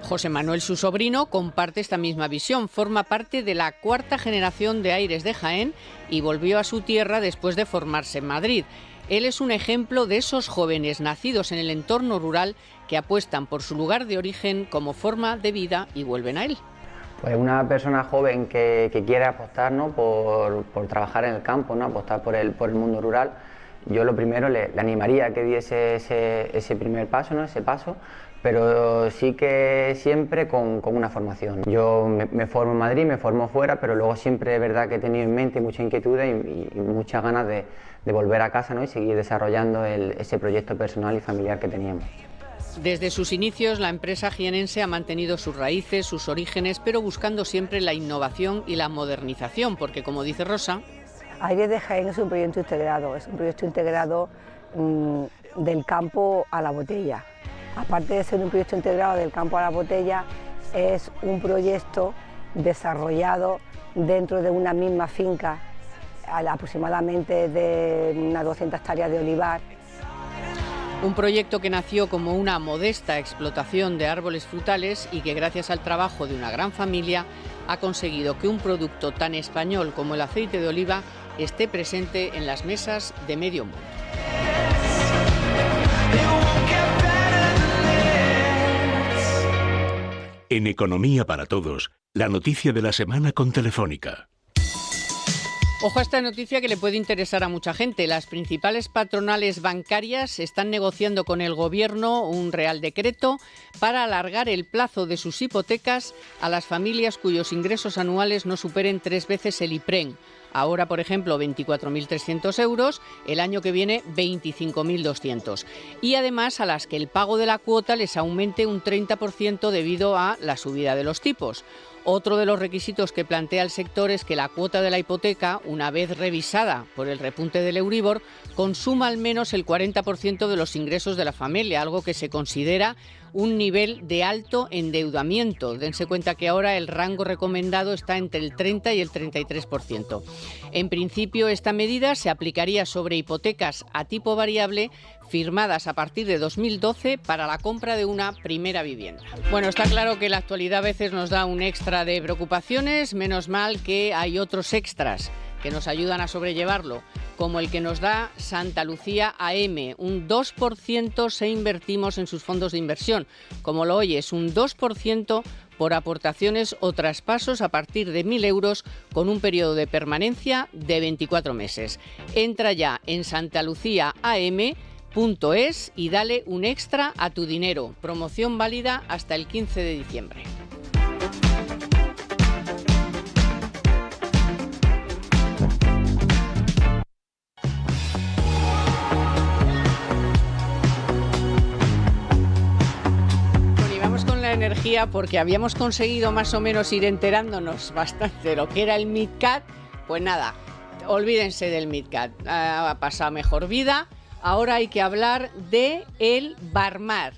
José Manuel, su sobrino, comparte esta misma visión. Forma parte de la 4ª generación de Aires de Jaén y volvió a su tierra después de formarse en Madrid. Él es un ejemplo de esos jóvenes nacidos en el entorno rural que apuestan por su lugar de origen como forma de vida y vuelven a él. Pues una persona joven que quiere apostar, ¿no?, por trabajar en el campo, ¿no?, apostar por el mundo rural, yo lo primero le animaría a que diese ese primer paso, ¿no?, ese paso, pero sí que siempre con una formación. Yo me formo en Madrid, me formo fuera, pero luego siempre es verdad que he tenido en mente mucha inquietud y muchas ganas de volver a casa, ¿no?, y seguir desarrollando ese proyecto personal y familiar que teníamos. Desde sus inicios, la empresa jienense ha mantenido sus raíces, sus orígenes, pero buscando siempre la innovación y la modernización, porque, como dice Rosa, Aires de Jaén es un proyecto integrado del campo a la botella. Aparte de ser un proyecto integrado del campo a la botella, es un proyecto desarrollado dentro de una misma finca, aproximadamente de unas 200 hectáreas de olivar. un proyecto que nació como una modesta explotación de árboles frutales y que gracias al trabajo de una gran familia ha conseguido que un producto tan español como el aceite de oliva esté presente en las mesas de medio mundo. En Economía para Todos, la noticia de la semana con Telefónica. Ojo a esta noticia que le puede interesar a mucha gente. Las principales patronales bancarias están negociando con el Gobierno un Real Decreto para alargar el plazo de sus hipotecas a las familias cuyos ingresos anuales no superen 3 veces el IPREN. Ahora, por ejemplo, 24.300 euros, el año que viene 25.200. Y además a las que el pago de la cuota les aumente un 30% debido a la subida de los tipos. Otro de los requisitos que plantea el sector es que la cuota de la hipoteca, una vez revisada por el repunte del Euribor, consuma al menos el 40% de los ingresos de la familia, algo que se considera un nivel de alto endeudamiento. Dense cuenta que ahora el rango recomendado está entre el 30 y el 33%. En principio, esta medida se aplicaría sobre hipotecas a tipo variable firmadas a partir de 2012 para la compra de una primera vivienda. Bueno, está claro que la actualidad a veces nos da un extra de preocupaciones, menos mal que hay otros extras que nos ayudan a sobrellevarlo, como el que nos da Santa Lucía AM, un 2% si invertimos en sus fondos de inversión. Como lo oyes, un 2% por aportaciones o traspasos a partir de 1.000 euros con un periodo de permanencia de 24 meses. Entra ya en santaluciaam.es y dale un extra a tu dinero. Promoción válida hasta el 15 de diciembre. Energía, porque habíamos conseguido más o menos ir enterándonos bastante de lo que era el MidCat. Pues nada, olvídense del MidCat, ha pasado mejor vida. Ahora hay que hablar de el Barmar,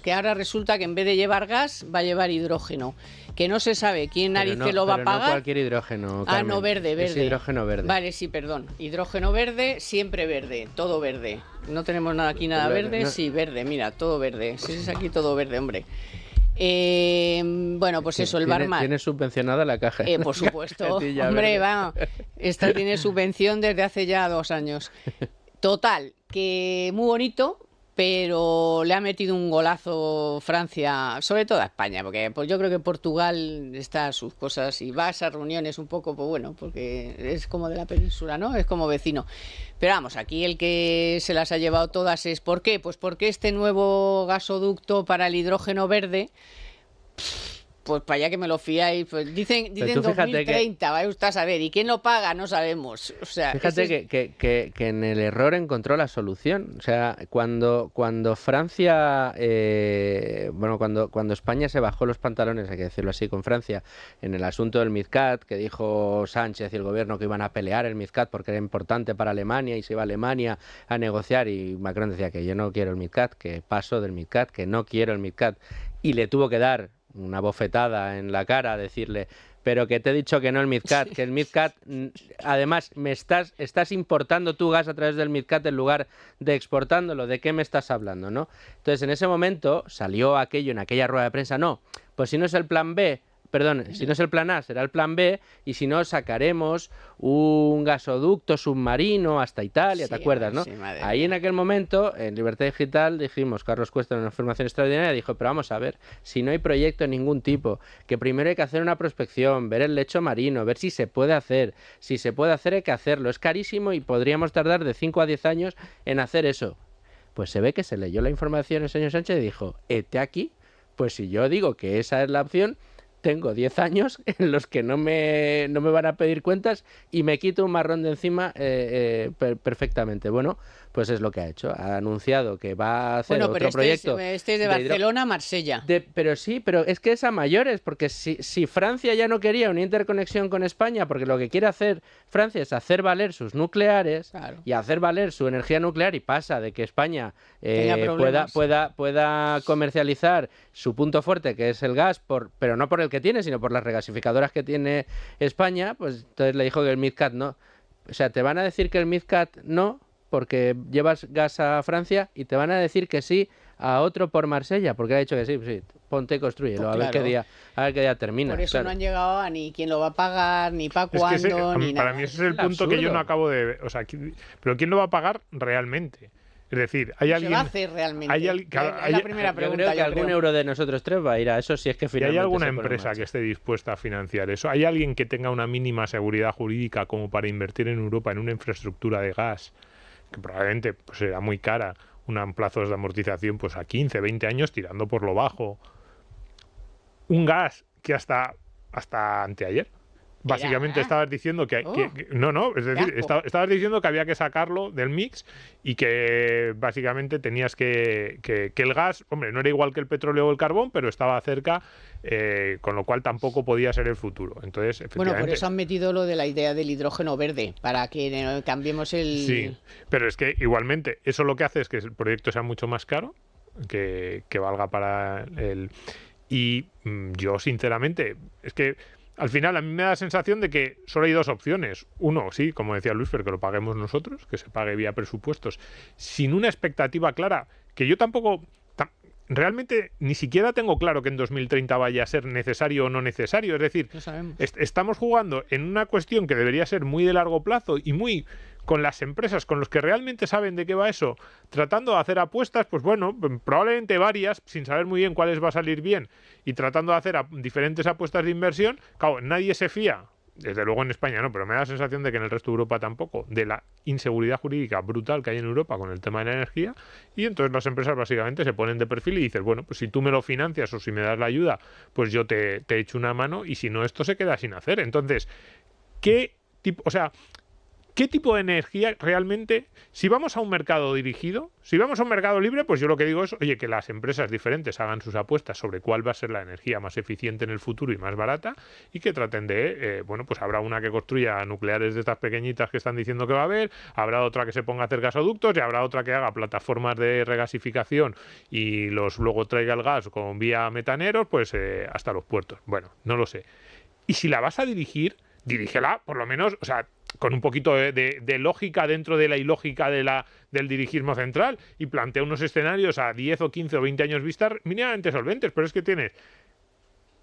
que ahora resulta que en vez de llevar gas va a llevar hidrógeno, que no se sabe quién narices lo va a pagar. No cualquier hidrógeno, Carmen. No, verde. Es hidrógeno verde. Vale, sí, perdón. Hidrógeno verde, siempre verde, todo verde. No tenemos nada aquí, nada verde. No. Sí, verde, mira, todo verde. Si es aquí todo verde, hombre. Bueno, pues eso, el Barmar. ¿Tiene subvencionada la caja? Por supuesto. Hombre, va. Esta tiene subvención desde hace ya 2 años. Total, que muy bonito, pero le ha metido un golazo Francia, sobre todo a España, porque pues yo creo que Portugal está a sus cosas y va a esas reuniones un poco, pues bueno, porque es como de la península, ¿no? Es como vecino. Pero vamos, aquí el que se las ha llevado todas es ¿por qué? Pues porque este nuevo gasoducto para el hidrógeno verde, pues para allá que me lo fiáis, pues dicen 2030, vaya usted a saber, y quién lo paga no sabemos. O sea, fíjate que en el error encontró la solución. O sea, cuando Francia, cuando España se bajó los pantalones, hay que decirlo así, con Francia, en el asunto del MidCat, que dijo Sánchez y el gobierno que iban a pelear el MidCat porque era importante para Alemania y se iba a Alemania a negociar, y Macron decía que yo no quiero el MidCat, que paso del MidCat, que no quiero el MidCat, y le tuvo que dar una bofetada en la cara, decirle, pero que te he dicho que no el MidCat, que el MidCat, además, estás importando tu gas a través del MidCat en lugar de exportándolo. ¿De qué me estás hablando, no? Entonces, en ese momento salió aquello en aquella rueda de prensa, no, pues si no es el plan B, perdón, si no es el plan A, será el plan B, y si no, sacaremos un gasoducto submarino hasta Italia, ¿te acuerdas, no? Sí, Ahí en aquel momento, en Libertad Digital, dijimos, Carlos Cuesta, en una afirmación extraordinaria, dijo, pero vamos a ver, si no hay proyecto de ningún tipo, que primero hay que hacer una prospección, ver el lecho marino, ver si se puede hacer, si se puede hacer hay que hacerlo, es carísimo y podríamos tardar de 5 a 10 años en hacer eso. Pues se ve que se leyó la información el señor Sánchez y dijo, hete aquí, pues si yo digo que esa es la opción, tengo 10 años en los que no me van a pedir cuentas y me quito un marrón de encima perfectamente. Bueno, pues es lo que ha hecho. Ha anunciado que va a hacer otro proyecto. Este es de Barcelona a Marsella. Pero sí, pero es que es a mayores, porque si Francia ya no quería una interconexión con España, porque lo que quiere hacer Francia es hacer valer sus nucleares y hacer valer su energía nuclear, y pasa de que España pueda comercializar su punto fuerte, que es el gas, pero no por el que tiene, sino por las regasificadoras que tiene España, pues entonces le dijo que el MidCat no. O sea, te van a decir que el MidCat no, porque llevas gas a Francia, y te van a decir que sí a otro por Marsella, porque ha dicho que sí, ponte y construyelo, Pues a ver qué día termina. Por eso no han llegado a ni quién lo va a pagar, ni para cuándo, ni nada. Para mí ese es el punto que yo no acabo de ver. O sea, pero ¿quién lo va a pagar realmente? Es decir, ¿hay alguien? ¿Se va a hacer realmente? Es la primera pregunta. Yo creo que algún euro de nosotros tres va a ir a eso, si es que finalmente. ¿Hay alguna empresa que esté dispuesta a financiar eso? ¿Hay alguien que tenga una mínima seguridad jurídica como para invertir en Europa en una infraestructura de gas que probablemente pues, será muy cara, un plazos de amortización pues a 15, 20 años tirando por lo bajo? Un gas que hasta anteayer básicamente estabas diciendo que es decir, estabas diciendo que había que sacarlo del mix y que básicamente tenías que el gas, hombre, no era igual que el petróleo o el carbón, pero estaba cerca, con lo cual tampoco podía ser el futuro. Entonces, efectivamente, bueno, por eso han metido lo de la idea del hidrógeno verde, para que cambiemos el... Sí, pero es que igualmente eso lo que hace es que el proyecto sea mucho más caro, que valga para el... Y yo, sinceramente, es que al final a mí me da la sensación de que solo hay dos opciones. Uno, sí, como decía Luis, pero que lo paguemos nosotros, que se pague vía presupuestos, sin una expectativa clara, que yo tampoco... Realmente ni siquiera tengo claro que en 2030 vaya a ser necesario o no necesario. Es decir, estamos jugando en una cuestión que debería ser muy de largo plazo y muy con las empresas, con los que realmente saben de qué va eso, tratando de hacer apuestas, pues bueno, probablemente varias, sin saber muy bien cuáles va a salir bien, y tratando de hacer diferentes apuestas de inversión. Claro, nadie se fía, desde luego en España no, pero me da la sensación de que en el resto de Europa tampoco, de la inseguridad jurídica brutal que hay en Europa con el tema de la energía, y entonces las empresas básicamente se ponen de perfil y dicen, bueno, pues si tú me lo financias o si me das la ayuda, pues yo te echo una mano, y si no, esto se queda sin hacer. Entonces, ¿qué tipo de energía realmente? Si vamos a un mercado dirigido, si vamos a un mercado libre, pues yo lo que digo es, oye, que las empresas diferentes hagan sus apuestas sobre cuál va a ser la energía más eficiente en el futuro y más barata, y que traten de, bueno, pues habrá una que construya nucleares de estas pequeñitas que están diciendo que va a haber, habrá otra que se ponga a hacer gasoductos, y habrá otra que haga plataformas de regasificación y luego traiga el gas con vía metaneros, pues hasta los puertos. Bueno, no lo sé. Y si la vas a dirigir, dirígela, por lo menos, o sea, con un poquito de lógica dentro de la ilógica del dirigismo central, y plantea unos escenarios a 10 o 15 o 20 años vista mínimamente solventes. Pero es que tienes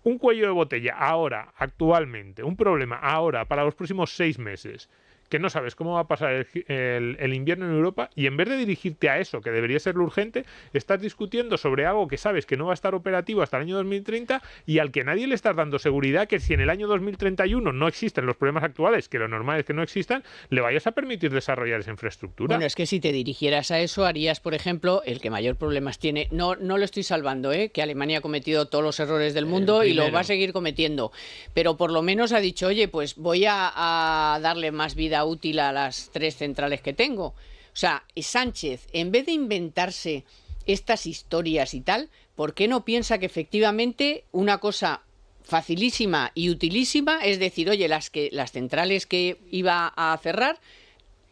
un cuello de botella ahora, actualmente, un problema ahora para los próximos 6 meses, que no sabes cómo va a pasar el invierno en Europa, y en vez de dirigirte a eso, que debería ser lo urgente, estás discutiendo sobre algo que sabes que no va a estar operativo hasta el año 2030 y al que nadie le estás dando seguridad que si en el año 2031 no existen los problemas actuales, que lo normal es que no existan, le vayas a permitir desarrollar esa infraestructura. Bueno, es que si te dirigieras a eso, harías, por ejemplo, el que mayor problemas tiene, no lo estoy salvando, que Alemania ha cometido todos los errores del mundo y lo va a seguir cometiendo, pero por lo menos ha dicho, oye, pues voy a darle más vida útil a las 3 centrales que tengo. O sea, Sánchez, en vez de inventarse estas historias y tal, ¿por qué no piensa que efectivamente una cosa facilísima y utilísima es decir, oye, las centrales que iba a cerrar,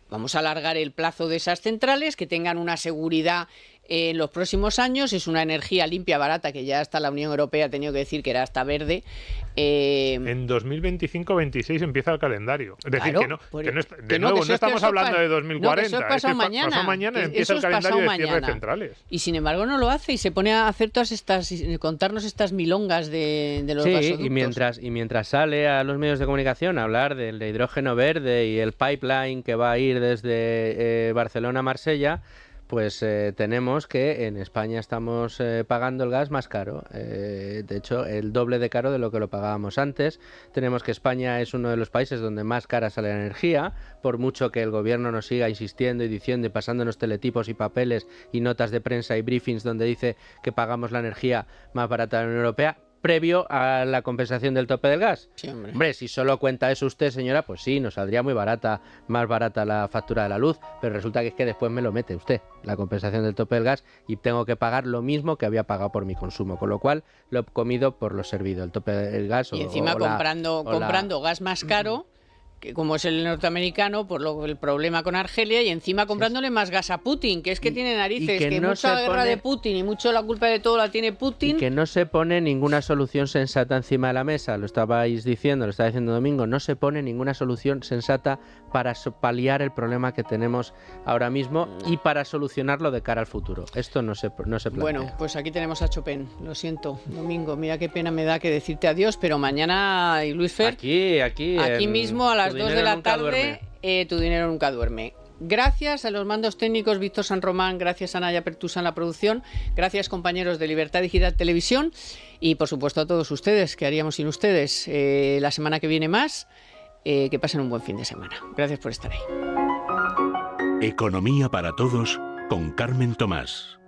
vamos a alargar el plazo de esas centrales, que tengan una seguridad en los próximos años. Es una energía limpia, barata, que ya hasta la Unión Europea ha tenido que decir que era hasta verde. En 2025-26 empieza el calendario. Es decir, Claro, de nuevo, no estamos hablando de 2040. Eso es pasado mañana. Pasado mañana empieza el calendario de cierre de centrales. Y sin embargo no lo hace y se pone a hacer todas estas, contarnos estas milongas de los gasoductos. Y mientras sale a los medios de comunicación a hablar del hidrógeno verde y el pipeline que va a ir desde Barcelona a Marsella, pues tenemos que en España estamos pagando el gas más caro, de hecho el doble de caro de lo que lo pagábamos antes. Tenemos que España es uno de los países donde más cara sale la energía, por mucho que el gobierno nos siga insistiendo y diciendo y pasándonos teletipos y papeles y notas de prensa y briefings donde dice que pagamos la energía más barata de la Unión Europea, previo a la compensación del tope del gas. Sí, hombre, si solo cuenta eso usted, señora, pues sí, nos saldría muy barata, más barata la factura de la luz, pero resulta que es que después me lo mete usted, la compensación del tope del gas, y tengo que pagar lo mismo que había pagado por mi consumo, con lo cual lo he comido por lo servido, el tope del gas. Y encima comprando gas más caro, que como es el norteamericano, por el problema con Argelia, y encima comprándole más gas a Putin, que es que tiene narices, que no mucha guerra de Putin y mucho la culpa de todo la tiene Putin. Y que no se pone ninguna solución sensata encima de la mesa, lo estabais diciendo, lo estaba diciendo Domingo, no se pone ninguna solución sensata para paliar el problema que tenemos ahora mismo y para solucionarlo de cara al futuro. Esto no se plantea. Bueno, pues aquí tenemos a Chopin, lo siento, Domingo, mira qué pena me da que decirte adiós, pero mañana, y Luis Fer, aquí mismo a las 2 de la tarde, tu dinero nunca duerme. Gracias a los mandos técnicos Víctor San Román, gracias a Naya Pertusa en la producción, gracias compañeros de Libertad Digital Televisión y por supuesto a todos ustedes, ¿qué haríamos sin ustedes? La semana que viene más, que pasen un buen fin de semana. Gracias por estar ahí. Economía para todos con Carmen Tomás.